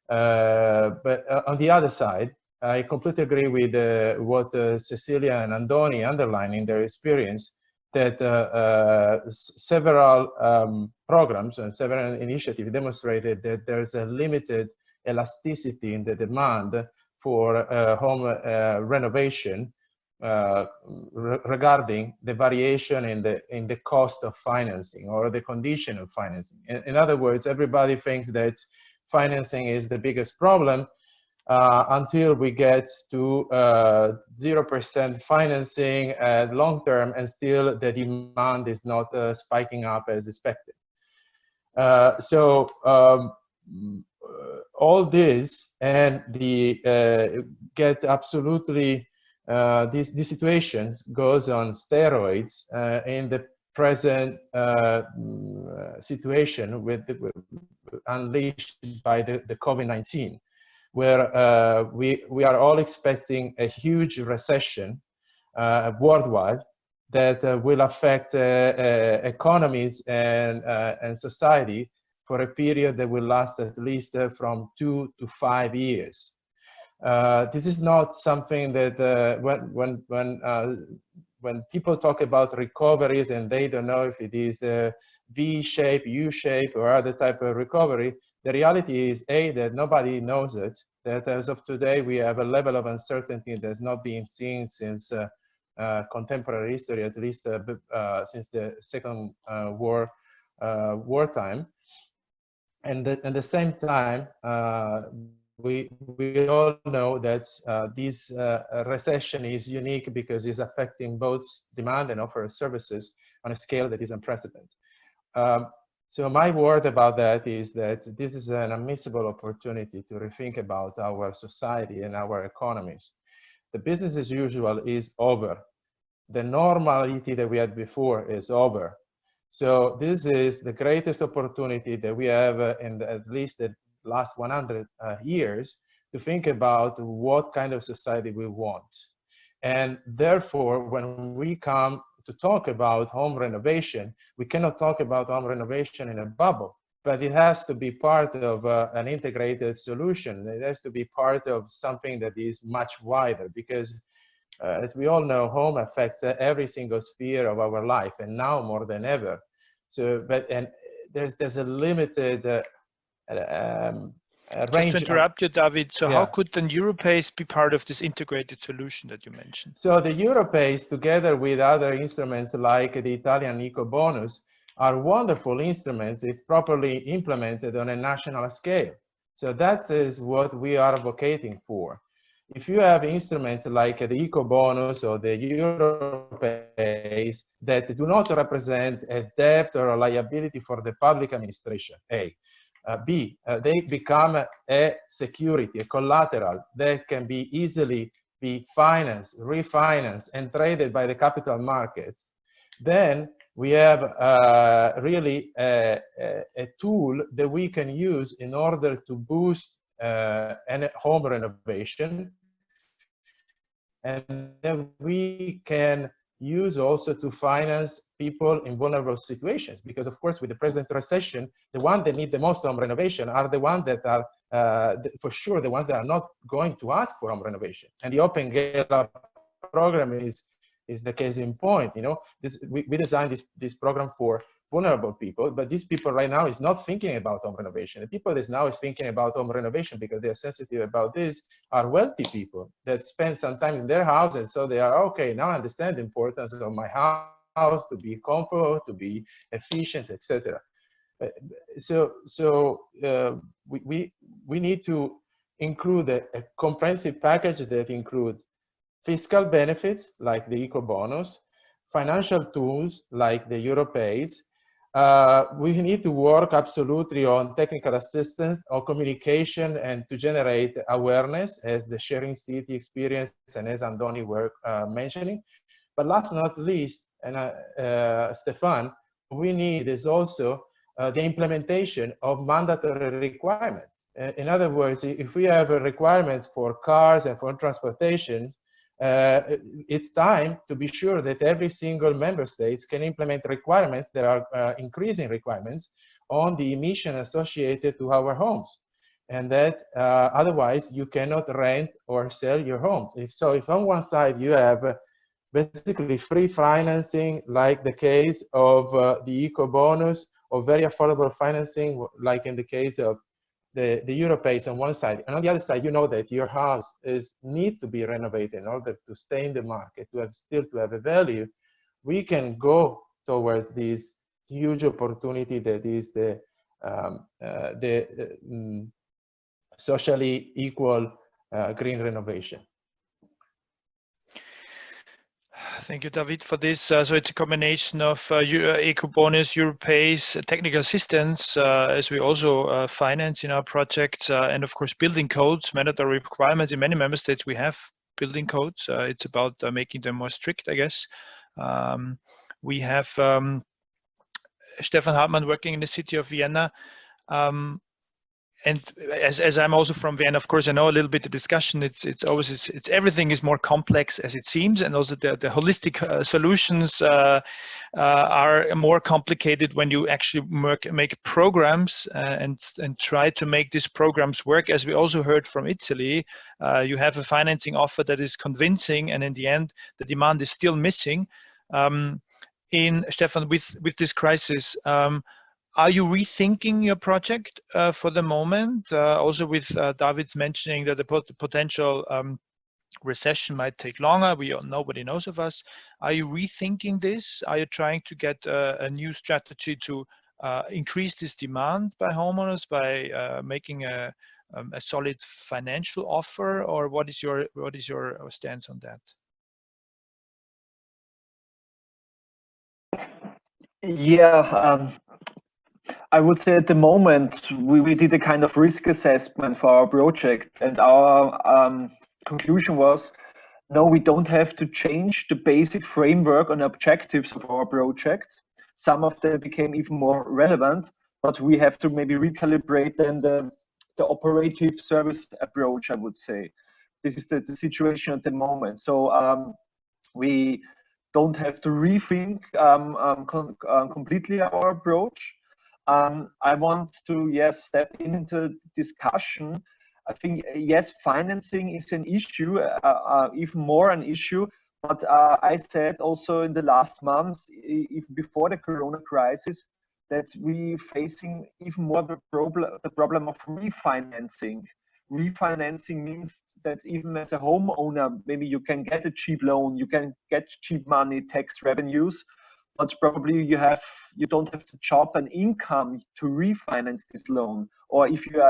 But on the other side, I completely agree with what Cecilia and Andoni underline in their experience, that several programs and several initiatives demonstrated that there's a limited elasticity in the demand for home renovation regarding the variation in the cost of financing or the condition of financing. In other words, everybody thinks that financing is the biggest problem until we get to 0% financing at long term, and still the demand is not spiking up as expected. So all this and the get absolutely this situation goes on steroids in the present situation with unleashed by the COVID-19, where we are all expecting a huge recession worldwide that will affect economies and society for a period that will last at least from 2 to 5 years. This is not something that when people talk about recoveries and they don't know if it is a V-shape, U-shape, or other type of recovery, the reality is that nobody knows it, that as of today we have a level of uncertainty that's not been seen since contemporary history, at least since the Second wartime. And at the same time, we all know that this recession is unique because it's affecting both demand and offer of services on a scale that is unprecedented. So my word about that is that this is an unmissable opportunity to rethink about our society and our economies. The business as usual is over. The normality that we had before is over. So this is the greatest opportunity that we have in at least the last 100 years to think about what kind of society we want. And therefore, when we come to talk about home renovation, we cannot talk about home renovation in a bubble, but it has to be part of an integrated solution. It has to be part of something that is much wider, because as we all know, home affects every single sphere of our life, and now more than ever. So, and there's a limited range. Just to interrupt you, David, so Yeah. how could then Europace be part of this integrated solution that you mentioned? So the Europace, together with other instruments like the Italian Eco Bonus, are wonderful instruments if properly implemented on a national scale. So that is what we are advocating for. If you have instruments like the Eco Bonus or the Europace that do not represent a debt or a liability for the public administration, A. B, they become a security, a collateral that can be easily be financed, refinanced, and traded by the capital markets, then we have really a tool that we can use in order to boost home renovation, and then we can use also to finance people in vulnerable situations, because of course with the present recession, the ones that need the most home renovation are the ones that are for sure the ones that are not going to ask for home renovation. And the Opengela program is is the case in point. You know, we designed this program for vulnerable people, but these people right now is not thinking about home renovation. The people that now is thinking about home renovation because they are sensitive about this are wealthy people that spend some time in their house, and so they are, okay, now I understand the importance of my house to be comfortable, to be efficient, etc. We need to include a comprehensive package that includes fiscal benefits like the eco bonus, financial tools like the Europays. We need to work absolutely on technical assistance or communication and to generate awareness, as the sharing city experience and as Andoni were mentioning. But last but not least, and Stephan, we need is also the implementation of mandatory requirements. In other words, if we have requirements for cars and for transportation, it's time to be sure that every single member state can implement requirements that are increasing requirements on the emission associated to our homes. And that otherwise you cannot rent or sell your homes. If on one side you have basically free financing, like the case of the eco bonus, or very affordable financing, like in the case of the Europays on one side, and on the other side, you know that your house needs to be renovated in order to stay in the market, to have a value. We can go towards this huge opportunity that is the socially equal green renovation. Thank you, David, for this. So it's a combination of eco bonus, Europays, technical assistance, as we also finance in our projects, and of course building codes, mandatory requirements. In many member states we have building codes. It's about making them more strict, I guess. We have Stephan Hartmann working in the city of Vienna. And as I'm also from Vienna, of course, I know a little bit the discussion. It's always everything is more complex as it seems, and also the holistic solutions are more complicated when you actually make programs and try to make these programs work. As we also heard from Italy, you have a financing offer that is convincing, and in the end, the demand is still missing. In Stephan, with this crisis. Are you rethinking your project for the moment? Also with David's mentioning that the potential recession might take longer. Nobody knows of us. Are you rethinking this? Are you trying to get a new strategy to increase this demand by homeowners by making a solid financial offer, or what is your stance on that? Yeah. I would say at the moment we did a kind of risk assessment for our project, and our conclusion was, no, we don't have to change the basic framework and objectives of our project. Some of them became even more relevant, but we have to maybe recalibrate then the operative service approach, I would say. This is the situation at the moment. So we don't have to rethink completely our approach. I want to, step into discussion. I think, yes, financing is an issue, even more an issue. But I said also in the last months, even before the Corona crisis, that we facing even more the problem of refinancing. Refinancing means that even as a homeowner, maybe you can get a cheap loan, you can get cheap money, tax revenues, but probably you don't have the job and income to refinance this loan. Or if you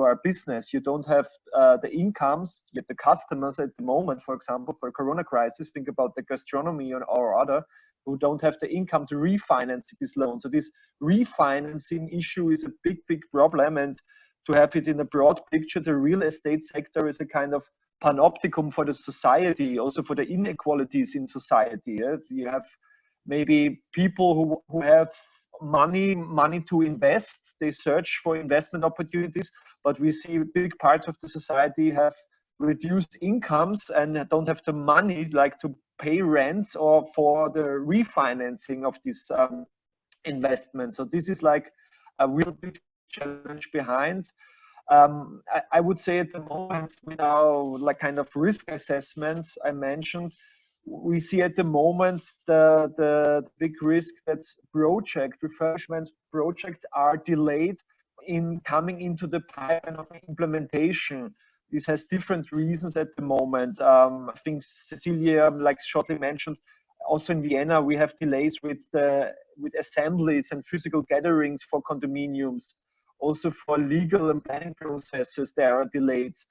are a business, you don't have the incomes, yet the customers at the moment, for example, for Corona crisis, think about the gastronomy or other, who don't have the income to refinance this loan. So this refinancing issue is a big problem, and to have it in a broad picture, the real estate sector is a kind of panopticon for the society, also for the inequalities in society. You have maybe people who have money to invest, they search for investment opportunities, but we see big parts of the society have reduced incomes and don't have the money like to pay rents or for the refinancing of this investment. So this is like a real big challenge behind. I would say at the moment, with our like kind of risk assessments I mentioned, we see at the moment the big risk that refurbishment projects are delayed in coming into the pipeline of implementation. This has different reasons at the moment. I think Cecilia, like shortly mentioned, also in Vienna, we have delays with assemblies and physical gatherings for condominiums. Also for legal and planning processes, there are delays.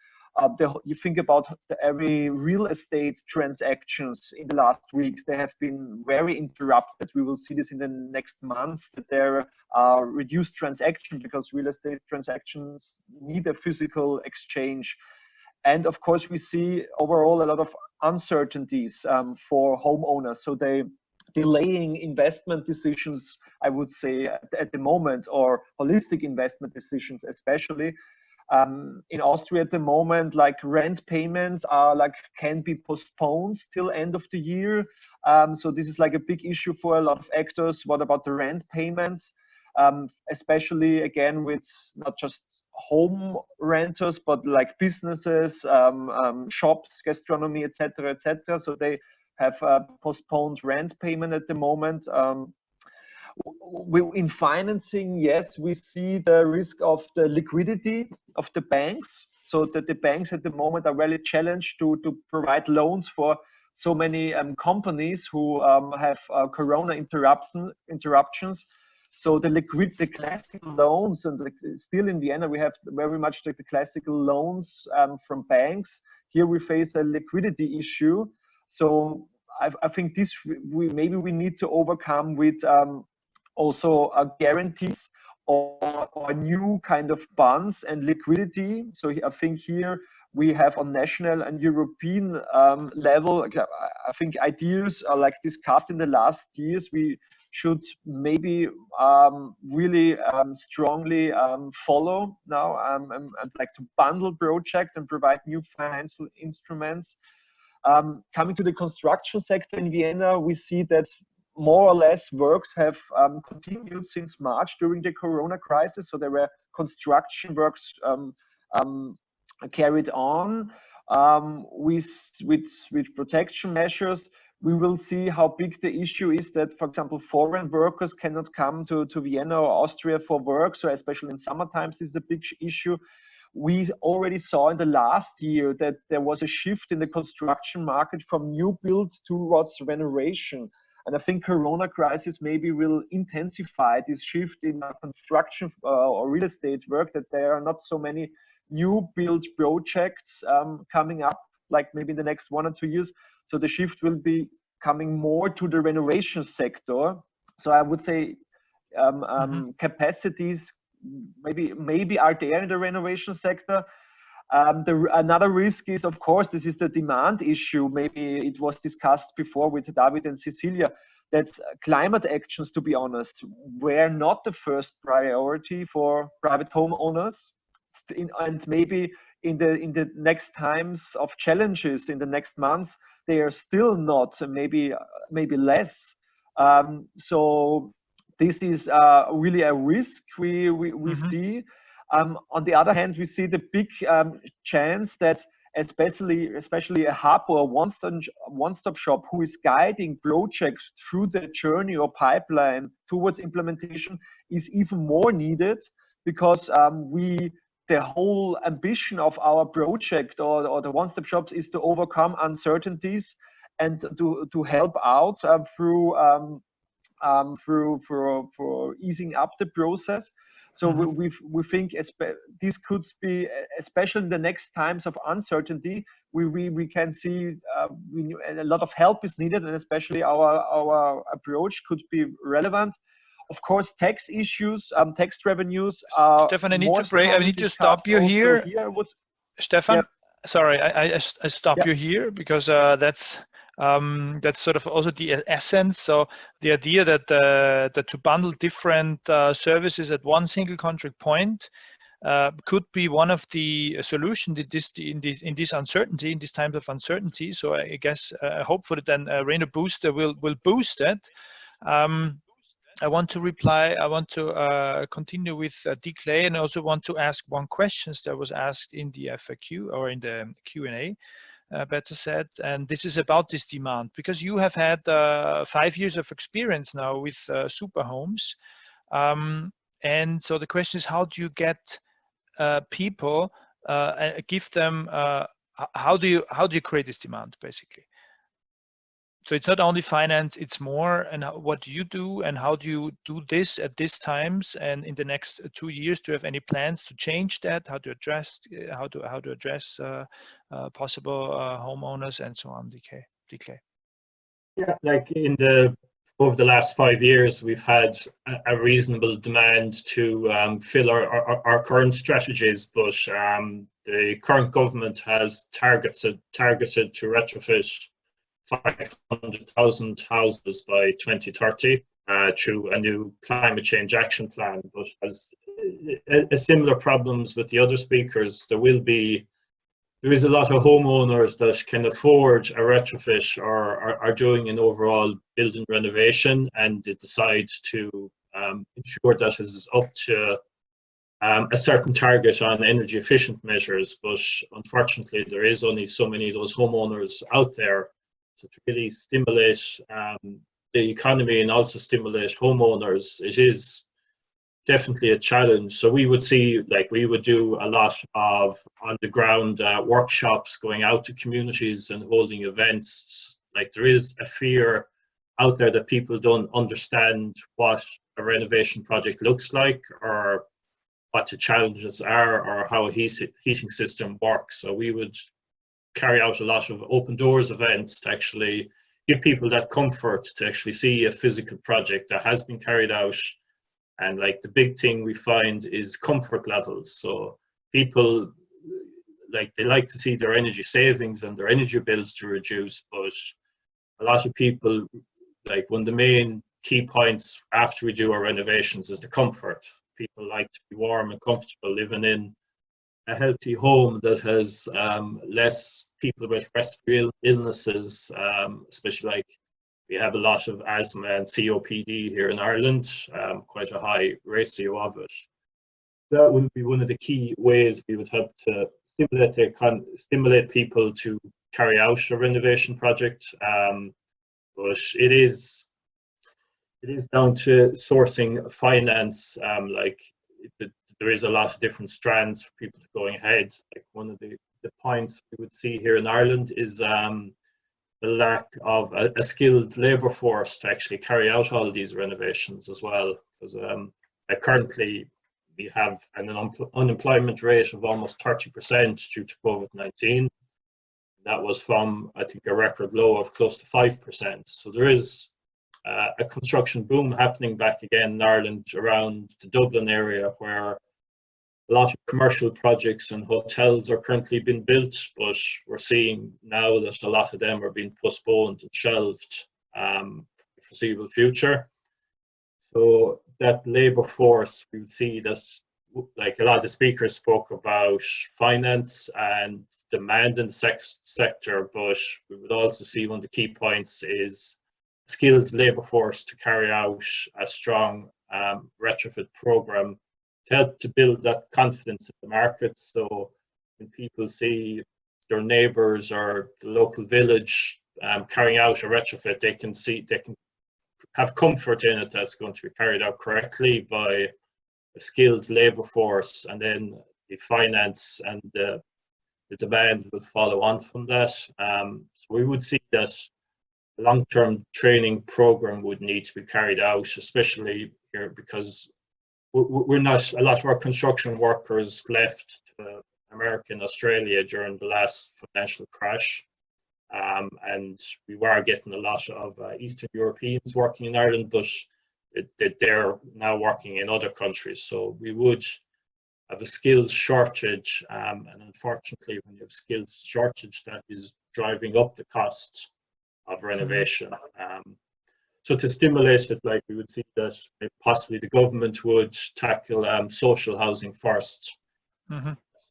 You think about every real estate transactions in the last weeks, they have been very interrupted. We will see this in the next months, that there are reduced transactions because real estate transactions need a physical exchange. And of course, we see overall a lot of uncertainties for homeowners. So they delaying investment decisions, I would say, at the moment, or holistic investment decisions, especially. In Austria at the moment, like rent payments can be postponed till end of the year. So this is like a big issue for a lot of actors. What about the rent payments? Especially again with not just home renters, but like businesses, shops, gastronomy, etc., etc. So they have postponed rent payment at the moment. In financing, yes, we see the risk of the liquidity of the banks. So that the banks at the moment are really challenged to provide loans for so many companies who have corona interruptions. So the classical loans, and still in Vienna, we have very much the classical loans from banks. Here we face a liquidity issue. So I think this maybe we need to overcome with also guarantees or new kind of bonds and liquidity. So I think here we have on national and European level, I think ideas are like discussed in the last years. We should maybe really strongly follow now and like to bundle projects and provide new financial instruments. Coming to the construction sector in Vienna, we see that more or less works have continued since March during the corona crisis. So there were construction works carried on with protection measures. We will see how big the issue is that, for example, foreign workers cannot come to Vienna or Austria for work. So especially in summer times, this is a big issue. We already saw in the last year that there was a shift in the construction market from new builds towards renovation. And I think Corona crisis maybe will intensify this shift in construction or real estate work, that there are not so many new build projects coming up, like maybe in the next 1 or 2 years. So the shift will be coming more to the renovation sector. So I would say capacities maybe are there in the renovation sector. Another risk is, of course, this is the demand issue. Maybe it was discussed before with David and Cecilia, that climate actions, to be honest, were not the first priority for private homeowners. And maybe in the next times of challenges, in the next months, they are still not, maybe less. So this is really a risk we see. On the other hand, we see the big chance that especially a hub or a one-stop shop who is guiding projects through the journey or pipeline towards implementation is even more needed, because the whole ambition of our project or the one-stop shops is to overcome uncertainties and to help out through easing up the process. So we think this could be, especially in the next times of uncertainty, we can see a lot of help is needed, and especially our approach could be relevant. Of course, tax issues, tax revenues are. Stephan, I need to break. I need to stop you here. Stephan, yeah. Sorry, I stop you here because that's sort of also the essence. So the idea that to bundle different services at one single contact point could be one of the solutions in this uncertainty, in these times of uncertainty. So I guess hopefully then Renner Booster will boost it. I want to reply. I want to continue with Declan, and I also want to ask one question that was asked in the FAQ or in the Q&A. better said. And this is about this demand, because you have had 5 years of experience now with super homes. And so the question is, how do you get people and give them, how do you create this demand, basically? So it's not only finance, it's more, and what do you do, and how do you do this at these times, and in the next 2 years, do you have any plans to change that? How to address possible homeowners and so on, Declan? Yeah, like over the last 5 years, we've had a reasonable demand to fill our current strategies, but the current government has targeted to retrofit 500,000 houses by 2030 through a new climate change action plan. But as similar problems with the other speakers, there is a lot of homeowners that can afford a retrofit or are doing an overall building renovation, and they decide to ensure that it is up to a certain target on energy efficient measures. But unfortunately, there is only so many of those homeowners out there. So to really stimulate the economy and also stimulate homeowners, it is definitely a challenge. So we would see, we would do a lot of on the ground workshops, going out to communities and holding events. There is a fear out there that people don't understand what a renovation project looks like, or what the challenges are, or how a heating system works. So we would carry out a lot of open doors events to actually give people that comfort to actually see a physical project that has been carried out. And the big thing we find is comfort levels. So people, they like to see their energy savings and their energy bills to reduce, but a lot of people, one of the main key points after we do our renovations is the comfort. People like to be warm and comfortable living in a healthy home that has less people with respiratory illnesses, especially we have a lot of asthma and COPD here in Ireland, quite a high ratio of it. That would be one of the key ways we would help to stimulate people to carry out a renovation project. But it is down to sourcing finance. There is a lot of different strands for people going ahead. One of the points we would see here in Ireland is the lack of a skilled labour force to actually carry out all these renovations as well. Because currently we have an unemployment rate of almost 30% due to COVID-19. That was from, I think, a record low of close to 5%. So there is a construction boom happening back again in Ireland around the Dublin area, where a lot of commercial projects and hotels are currently being built, but we're seeing now that a lot of them are being postponed and shelved for the foreseeable future. So that labour force, we would see that, a lot of the speakers spoke about finance and demand in the sector, but we would also see one of the key points is skilled labour force to carry out a strong retrofit programme to help to build that confidence in the market. So when people see their neighbours or the local village carrying out a retrofit, they can have comfort in it that's going to be carried out correctly by a skilled labour force, and then the finance and the demand will follow on from that. So we would see that a long-term training program would need to be carried out, especially here, because we're not, a lot of our construction workers left to America and Australia during the last financial crash. And we were getting a lot of Eastern Europeans working in Ireland, but they're now working in other countries. So we would have a skills shortage, and unfortunately, when you have skills shortage, that is driving up the cost of renovation. So to stimulate it, we would see that possibly the government would tackle social housing first.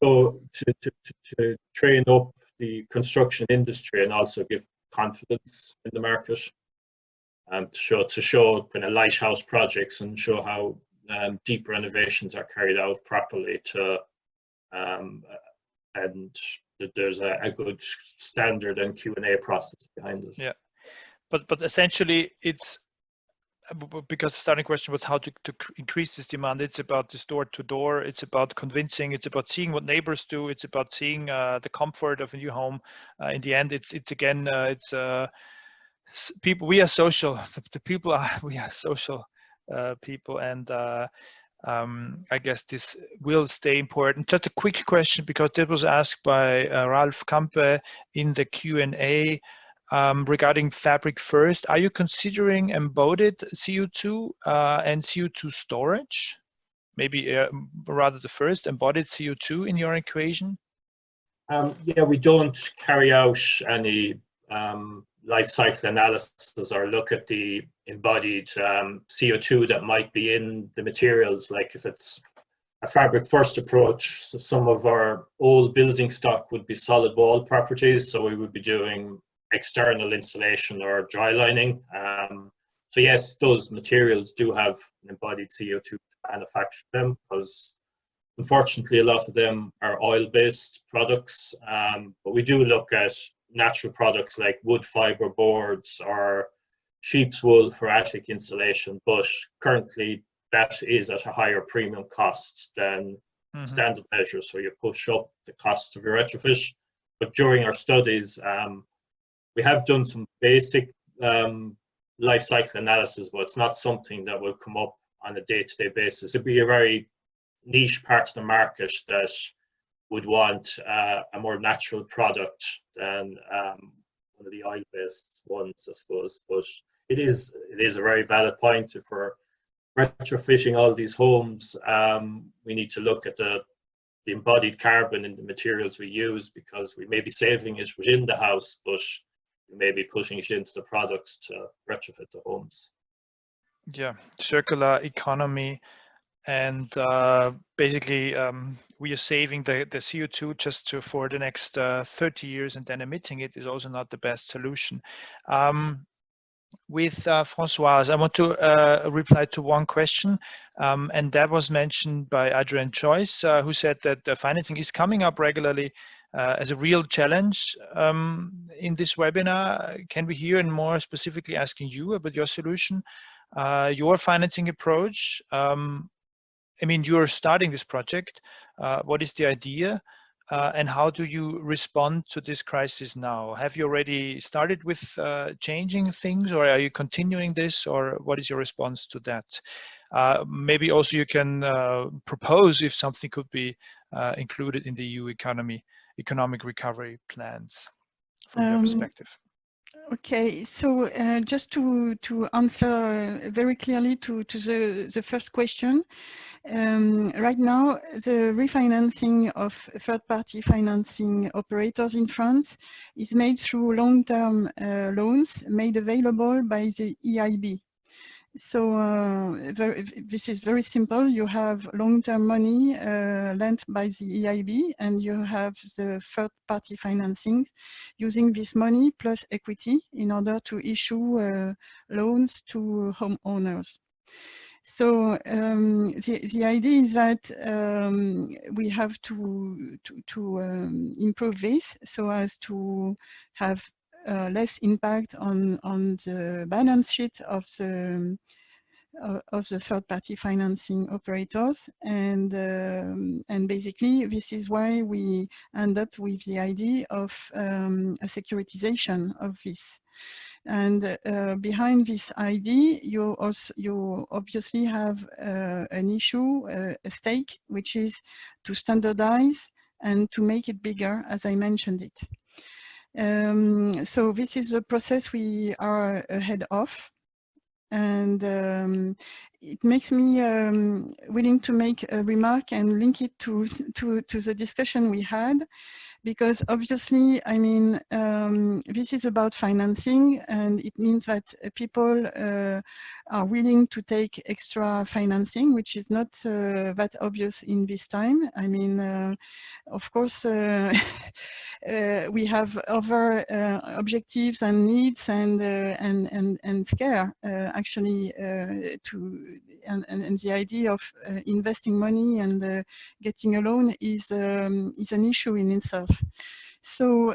So to train up the construction industry and also give confidence in the market, to show kind of lighthouse projects and show how deep renovations are carried out properly, and that there's a good standard and Q&A process behind it. Yeah, but essentially it's, because the starting question was how to increase this demand. It's about this door to door. It's about convincing. It's about seeing what neighbors do. It's about seeing the comfort of a new home. In the end, it's again, it's people. We are social. The people are, we are social people, and I guess this will stay important. Just a quick question, because that was asked by Ralph Campe in the Q&A. Regarding Fabric First, are you considering embodied CO2 and CO2 storage? Maybe rather the first, embodied CO2 in your equation? Yeah, we don't carry out any life cycle analysis or look at the embodied CO2 that might be in the materials. Like if it's a Fabric First approach, so some of our old building stock would be solid wall properties, so we would be doing external insulation or dry lining. So yes, those materials do have an embodied CO2 to manufacture them, because unfortunately a lot of them are oil-based products. But we do look at natural products like wood fiber boards or sheep's wool for attic insulation, but currently that is at a higher premium cost than standard measures, so you push up the cost of your retrofit. But during our studies, we have done some basic life cycle analysis, but it's not something that will come up on a day-to-day basis. It'd be a very niche part of the market that would want a more natural product than one of the oil-based ones, I suppose. But it is a very valid point. If we're retrofitting all these homes, we need to look at the embodied carbon in the materials we use, because we may be saving it within the house, but we may be pushing it into the products to retrofit the homes. Yeah, circular economy, and basically we are saving the CO2 just for the next 30 years, and then emitting it is also not the best solution. With Françoise, I want to reply to one question, and that was mentioned by Adrian Joyce, who said that the financing is coming up regularly as a real challenge in this webinar. Can we hear, and more specifically asking you about your solution, your financing approach? I mean, you're starting this project. What is the idea? And how do you respond to this crisis now? Have you already started with changing things, or are you continuing this, or what is your response to that? Maybe also you can propose if something could be included in the EU economic recovery plans from your perspective. Okay, so just to answer very clearly to the first question, right now the refinancing of third-party financing operators in France is made through long-term loans made available by the EIB. So this is very simple. You have long-term money lent by the EIB, and you have the third-party financing using this money plus equity in order to issue loans to homeowners. So the idea is that we have to improve this so as to have less impact on the balance sheet of the third-party financing operators, and basically this is why we end up with the idea of a securitization of this. And behind this idea, you obviously have an issue, a stake, which is to standardize and to make it bigger, as I mentioned it. So this is the process we are ahead of, and it makes me willing to make a remark and link it to the discussion we had, because obviously, I mean, this is about financing, and it means that people are willing to take extra financing, which is not that obvious in this time. I mean, of course, we have other objectives and needs and scare actually and the idea of investing money and getting a loan is an issue in itself. So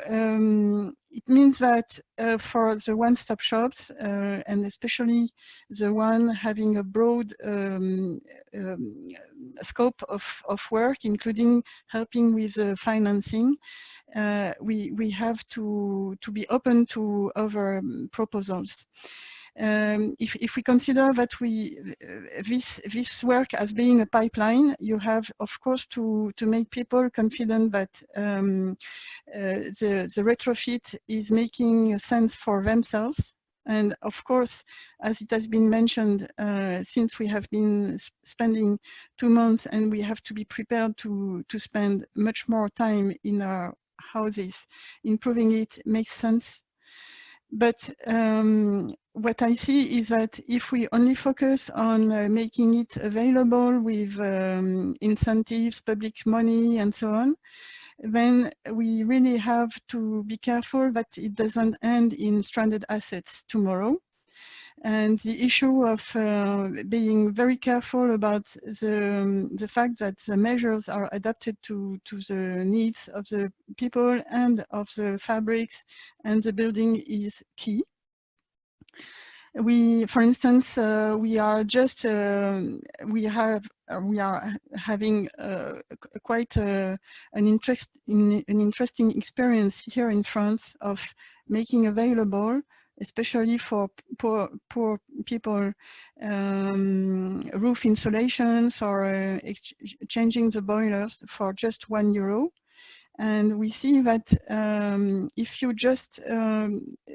it means that for the one-stop shops, and especially the one having a broad scope of work, including helping with financing, we have to be open to other proposals. If we consider that this work as being a pipeline, you have, of course, to make people confident that the retrofit is making sense for themselves. And of course, as it has been mentioned, since we have been spending 2 months and we have to be prepared to spend much more time in our houses, improving it makes sense. But what I see is that if we only focus on making it available with incentives, public money, and so on, then we really have to be careful that it doesn't end in stranded assets tomorrow. And the issue of being very careful about the fact that the measures are adapted to the needs of the people and of the fabrics and the building is key. For instance, we are having quite an interesting experience here in France of making available, especially for poor people, roof insulations or changing the boilers for just €1. And we see that if you just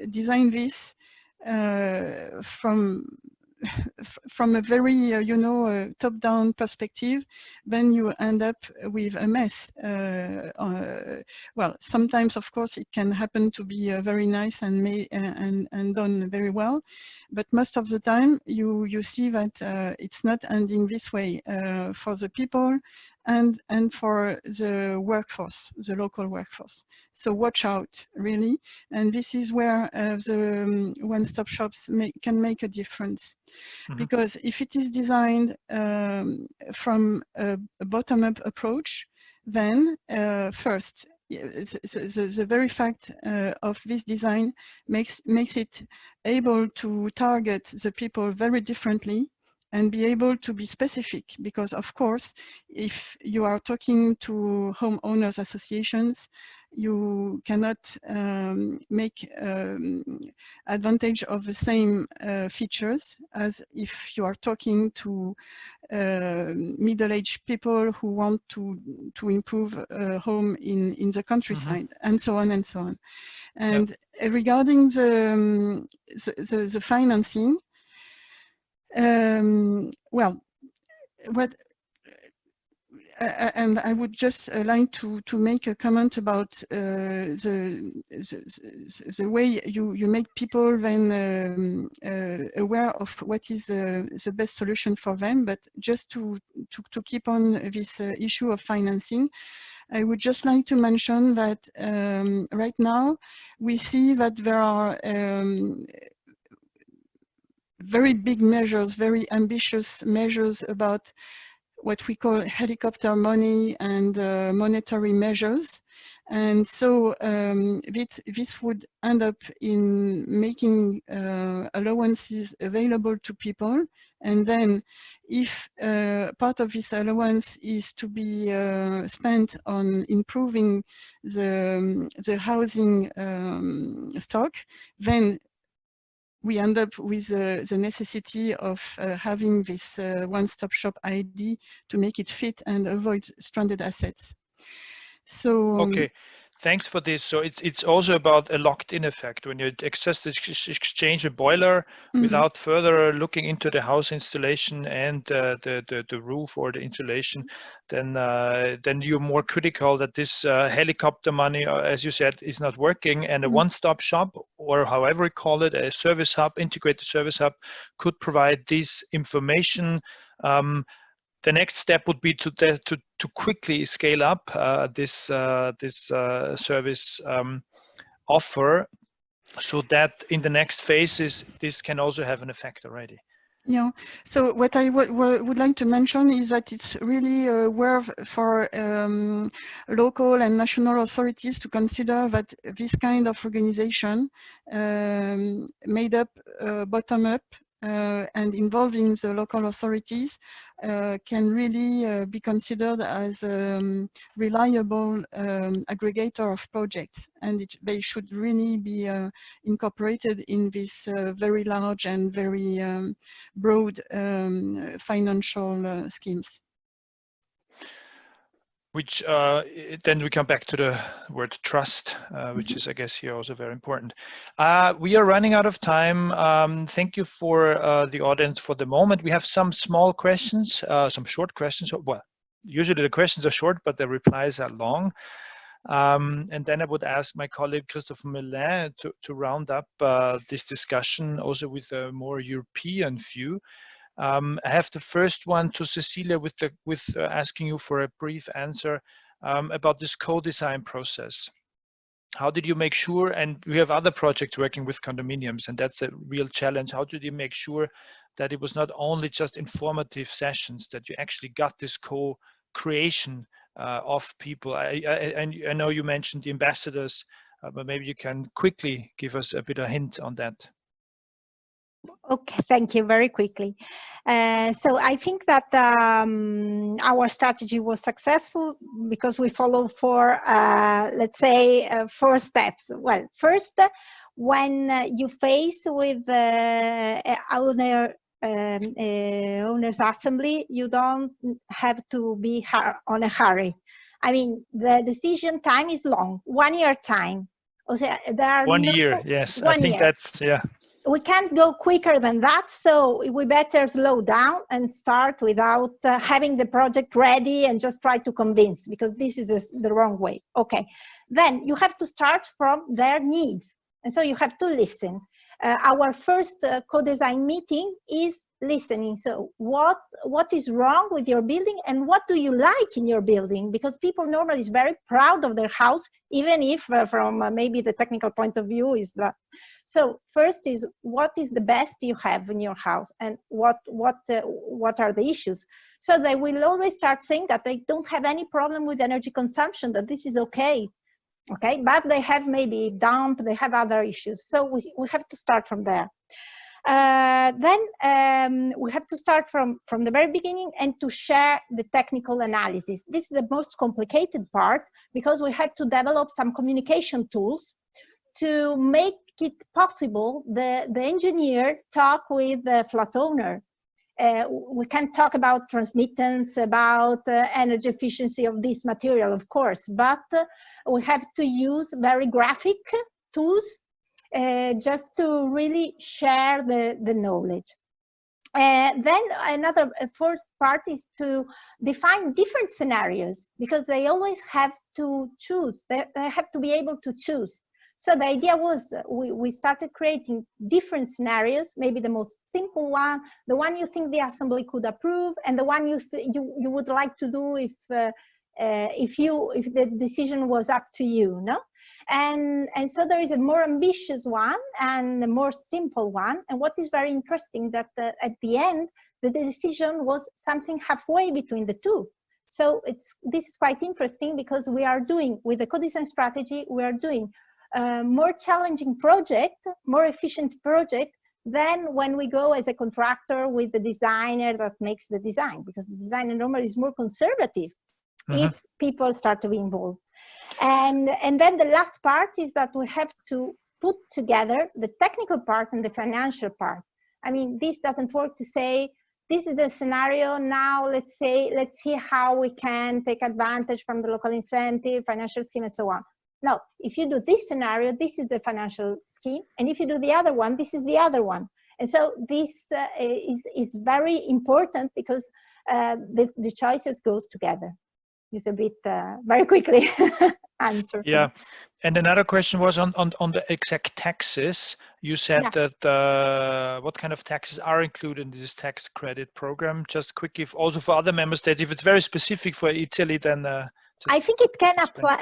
design this from a very, top-down perspective, then you end up with a mess. Well, sometimes, of course, it can happen to be very nice and done very well, but most of the time you see that it's not ending this way for the people and for the workforce, the local workforce. So watch out, really. And this is where the one-stop shops can make a difference. Mm-hmm. Because if it is designed from a bottom-up approach, then first, the very fact of this design makes it able to target the people very differently and be able to be specific, because of course, if you are talking to homeowners associations, you cannot make advantage of the same features as if you are talking to middle-aged people who want to improve a home in the countryside, mm-hmm. and so on and so on. And yep. Regarding the financing, well, and I would just like to make a comment about the way you make people then aware of what is the best solution for them. But just to keep on this issue of financing, I would just like to mention that right now we see that there are very big measures, very ambitious measures about what we call helicopter money and monetary measures. And so this would end up in making allowances available to people. And then if part of this allowance is to be spent on improving the housing stock, then we end up with the necessity of having this one-stop shop ID to make it fit and avoid stranded assets. So okay, thanks for this. So it's also about a locked-in effect. When you exchange a boiler mm-hmm. without further looking into the house installation and the roof or the insulation, then you're more critical that this helicopter money, as you said, is not working, and a mm-hmm. one-stop shop, or however we call it, a service hub, integrated service hub, could provide this information. The next step would be to quickly scale up this service offer, so that in the next phases this can also have an effect already. Yeah, so what I would like to mention is that it's really worth for local and national authorities to consider that this kind of organization made up bottom up and involving the local authorities can really be considered as reliable aggregator of projects, and they should really be incorporated in this very large and very broad financial schemes. Which then we come back to the word trust, which is, I guess, here also very important. We are running out of time. Thank you for the audience for the moment. We have some small questions, some short questions. Well, usually the questions are short, but the replies are long. And then I would ask my colleague Christophe Melin to round up this discussion also with a more European view. I have the first one to Cecilia with asking you for a brief answer about this co-design process. How did you make sure, and we have other projects working with condominiums, and that's a real challenge. How did you make sure that it was not only just informative sessions, that you actually got this co-creation of people? I know you mentioned the ambassadors, but maybe you can quickly give us a bit of a hint on that. Okay, thank you. Very quickly. So I think that our strategy was successful because we follow four, let's say, 4 steps. Well, first, when you face with owners assembly, you don't have to be on a hurry. I mean, the decision time is long, 1 year time. There are 1 year, yes. I think that's, yeah. We can't go quicker than that, so we better slow down and start without having the project ready and just try to convince, because this is the wrong way. Okay, then you have to start from their needs, and so you have to listen. Our first co-design meeting is listening. So what is wrong with your building and what do you like in your building? Because people normally is very proud of their house, even if from maybe the technical point of view is that. So first is what is the best you have in your house and what are the issues? So they will always start saying that they don't have any problem with energy consumption, that this is okay. Okay, but they have maybe dump, they have other issues. So we have to start from there. Then we have to start from the very beginning and to share the technical analysis. This is the most complicated part because we had to develop some communication tools to make it possible the engineer talk with the flat owner. We can talk about transmittance, about energy efficiency of this material, of course, but we have to use very graphic tools just to really share the knowledge. Then another fourth part is to define different scenarios, because they always have to choose. They have to be able to choose. So the idea was we started creating different scenarios, maybe the most simple one, the one you think the assembly could approve, and the one you would like to do if the decision was up to you, no? And so there is a more ambitious one and a more simple one. And what is very interesting that at the end, the decision was something halfway between the two. So this is quite interesting because we are doing, with the co-design strategy, we are doing more challenging project, more efficient project than when we go as a contractor with the designer that makes the design, because the designer normally is more conservative if people start to be involved. And then the last part is that we have to put together the technical part and the financial part. I mean, this doesn't work to say, this is the scenario, now let's see how we can take advantage from the local incentive, financial scheme, and so on. No, if you do this scenario, this is the financial scheme, and if you do the other one, this is the other one. And so this is very important because the choices goes together. It's a bit very quickly answer. Yeah, and another question was on the exact taxes. You said that what kind of taxes are included in this tax credit program? Just quickly, also for other member states, if it's very specific for Italy, then I think it can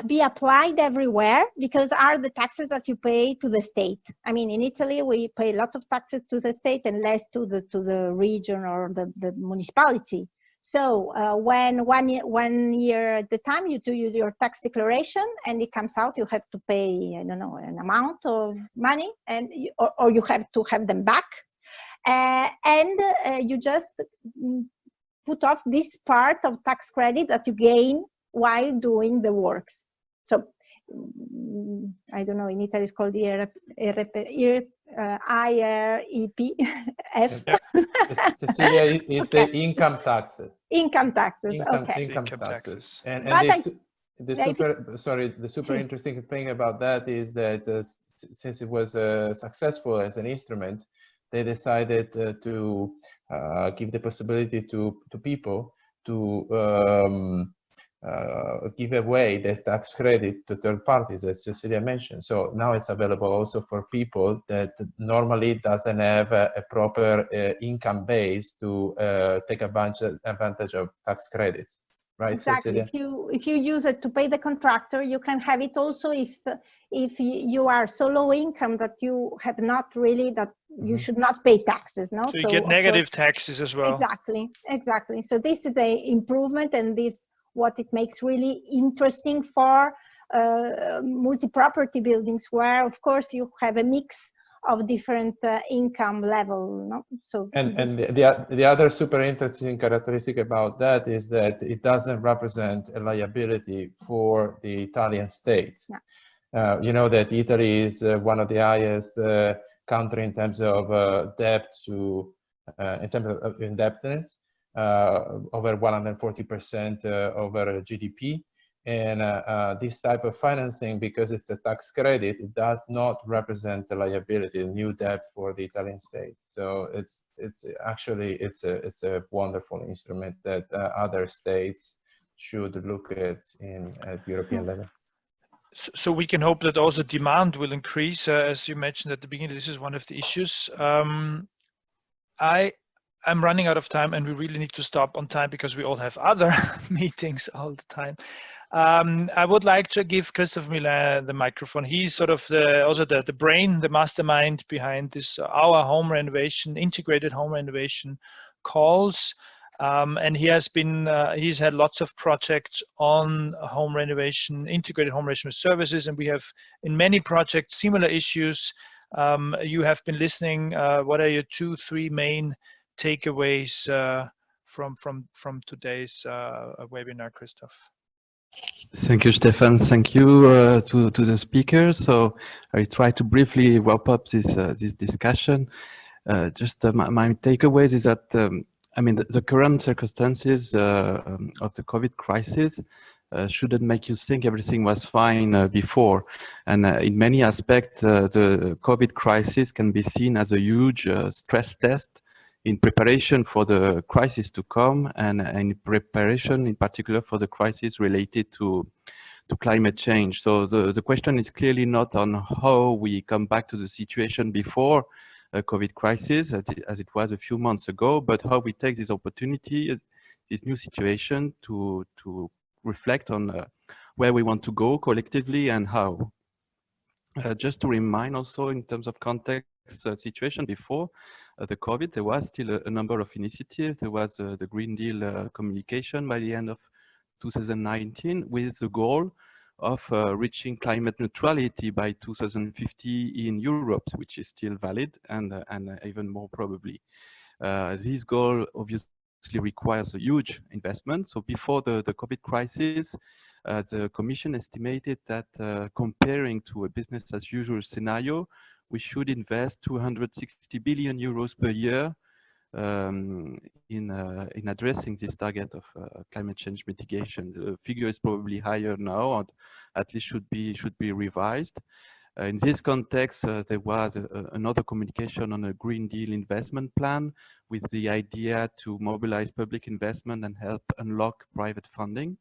be applied everywhere because are the taxes that you pay to the state. I mean, in Italy, we pay a lot of taxes to the state and less to the region or the municipality. So when one year at the time you do your tax declaration and it comes out, you have to pay, I don't know, an amount of money, and or you have to have them back, and you just put off this part of tax credit that you gain while doing the works. So I don't know, in Italy it's called the IREP. Cecilia is okay. the income taxes. Income taxes, okay. Income taxes. And the super interesting thing about that is that since it was successful as an instrument, they decided to give the possibility to people to give away the tax credit to third parties, as Cecilia mentioned. So now it's available also for people that normally doesn't have a proper income base to take advantage of tax credits, right? Exactly. Cecilia? If you use it to pay the contractor, you can have it also if you are so low income that you have not really, that you should not pay taxes, no? So you get negative taxes as well. Exactly. So this is the improvement, and this what it makes really interesting for multi-property buildings, where of course you have a mix of different income level. No? So and the other super interesting characteristic about that is that it doesn't represent a liability for the Italian state. No. You know that Italy is one of the highest country in terms of debt to in terms of indebtedness. Over 140% over GDP, and this type of financing, because it's a tax credit, it does not represent a liability, a new debt for the Italian state. So it's actually a wonderful instrument that other states should look at European level. So we can hope that also demand will increase, as you mentioned at the beginning. This is one of the issues. I'm running out of time, and we really need to stop on time because we all have other meetings all the time. I would like to give Christophe Milin the microphone. He's sort of also the brain, the mastermind behind this our home renovation, integrated home renovation calls. And he has been he's had lots of projects on home renovation, integrated home renovation services, and we have in many projects similar issues. You have been listening. What are your 2-3 main takeaways from today's webinar, Christophe? Thank you, Stephan. Thank you to the speakers. So I try to briefly wrap up this discussion. My takeaways is that I mean the current circumstances of the COVID crisis shouldn't make you think everything was fine before. And in many aspects, the COVID crisis can be seen as a huge stress test in preparation for the crisis to come, and in preparation in particular for the crisis related to climate change. So the question is clearly not on how we come back to the situation before a COVID crisis, as it was a few months ago, but how we take this opportunity, this new situation, to reflect on where we want to go collectively and how. Just to remind also in terms of context, situation before the COVID, there was still a number of initiatives. There was the Green Deal communication by the end of 2019 with the goal of reaching climate neutrality by 2050 in Europe, which is still valid and even more probably. This goal obviously requires a huge investment. So before the COVID crisis, the Commission estimated that comparing to a business as usual scenario, we should invest 260 billion euros per year in addressing this target of climate change mitigation. The figure is probably higher now, or at least should be revised. In this context, there was another communication on a Green Deal investment plan with the idea to mobilize public investment and help unlock private funding,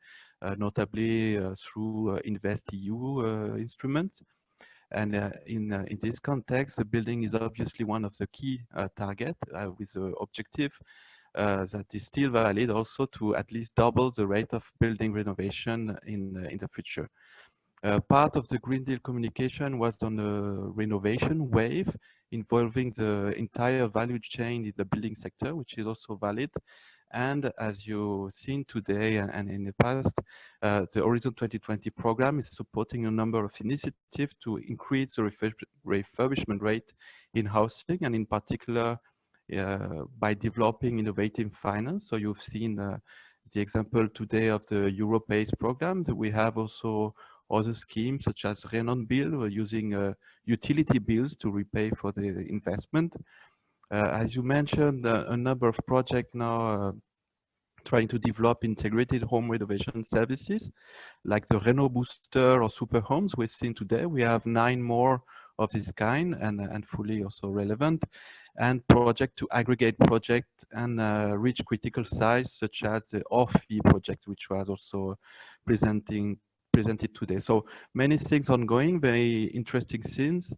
notably through InvestEU instruments. And in this context, the building is obviously one of the key targets with the objective that is still valid also to at least double the rate of building renovation in the future. Part of the Green Deal communication was on a renovation wave involving the entire value chain in the building sector, which is also valid. And as you've seen today and in the past, the Horizon 2020 program is supporting a number of initiatives to increase the refurbishment rate in housing, and in particular by developing innovative finance. So you've seen the example today of the Europace program. We have also other schemes such as Renon-Bill, using utility bills to repay for the investment. As you mentioned, a number of projects now trying to develop integrated home renovation services like the Reno Booster or Super Homes we've seen today. We have 9 more of this kind and fully also relevant, and project to aggregate project and reach critical size, such as the ORFI project, which was also presented today. So many things ongoing, very interesting things.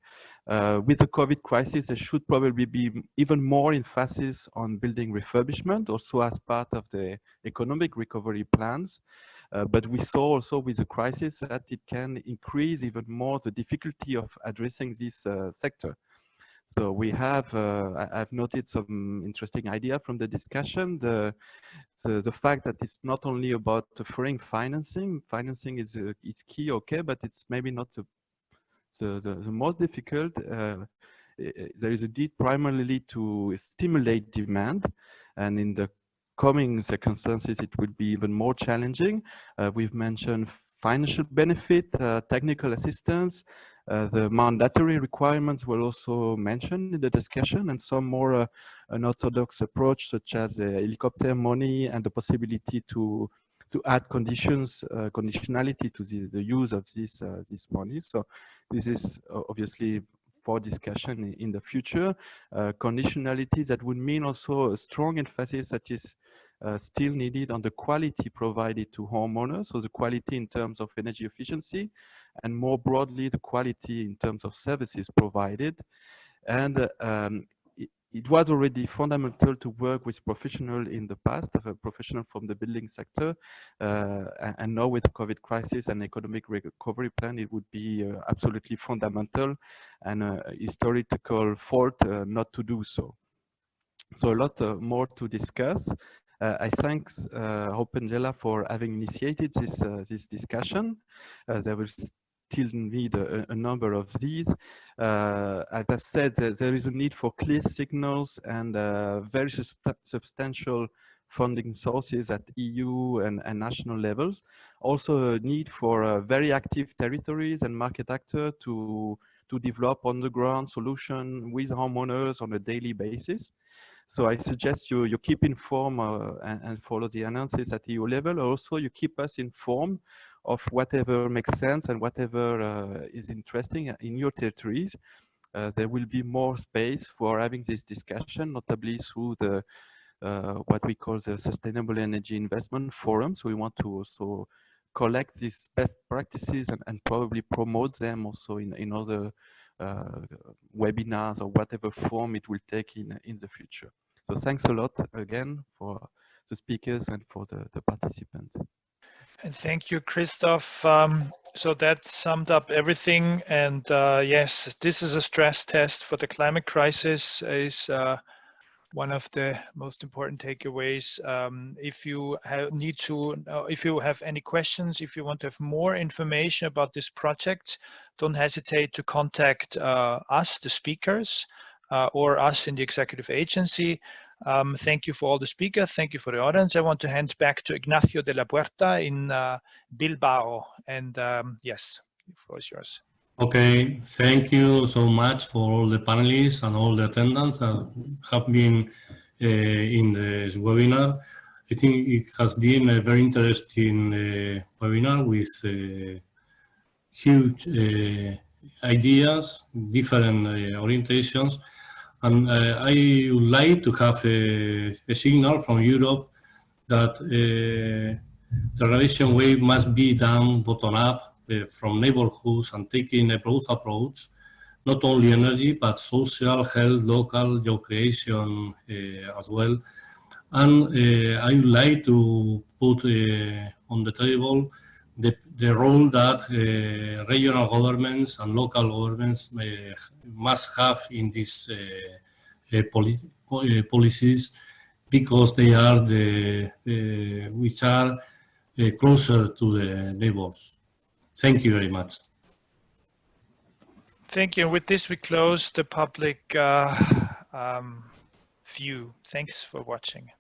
With the COVID crisis, there should probably be even more emphasis on building refurbishment, also as part of the economic recovery plans. But we saw also with the crisis that it can increase even more the difficulty of addressing this sector. So we have, I've noted some interesting idea from the discussion. The fact that it's not only about offering financing. Financing is key, okay, but it's maybe not the most difficult. There is a need primarily to stimulate demand, and in the coming circumstances, it will be even more challenging. We've mentioned financial benefit, technical assistance. The mandatory requirements were also mentioned in the discussion, and some more unorthodox approach, such as helicopter money and the possibility to add conditionality to the use of this money. So this is obviously for discussion in the future. Conditionality that would mean also a strong emphasis that is still needed on the quality provided to homeowners, so the quality in terms of energy efficiency, and more broadly the quality in terms of services provided. And it was already fundamental to work with professionals in the past, a professional from the building sector, and now with the COVID crisis and economic recovery plan, it would be absolutely fundamental and a historical fault not to do so. So a lot more to discuss. I thank Opengela for having initiated this discussion. There will still need a number of these. As I said, there is a need for clear signals and very substantial funding sources at EU and national levels. Also a need for very active territories and market actors to develop on-the-ground solution with homeowners on a daily basis. So I suggest you keep informed and follow the announcements at EU level. Also, you keep us informed of whatever makes sense and whatever is interesting in your territories. There will be more space for having this discussion, notably through the what we call the Sustainable Energy Investment Forum. So we want to also collect these best practices and probably promote them also in other webinars or whatever form it will take in the future. So thanks a lot again for the speakers and for the participants. And thank you, Christoph. So that summed up everything. And yes, this is a stress test for the climate crisis, is one of the most important takeaways. If you if you have any questions, if you want to have more information about this project, don't hesitate to contact us, the speakers, or us in the executive agency. Thank you for all the speakers. Thank you for the audience. I want to hand back to Ignacio de la Puerta in Bilbao. And yes, the floor is yours. Okay, thank you so much for all the panelists and all the attendants that have been in this webinar. I think it has been a very interesting webinar with huge ideas, different orientations. And I would like to have a signal from Europe that the renovation wave must be done bottom up from neighborhoods and taking a broad approach, not only energy, but social, health, local, job creation as well. And I would like to put on the table the role that regional governments and local governments must have in these policies, because they are which are closer to the neighbors. Thank you very much. Thank you. With this, we close the public view. Thanks for watching.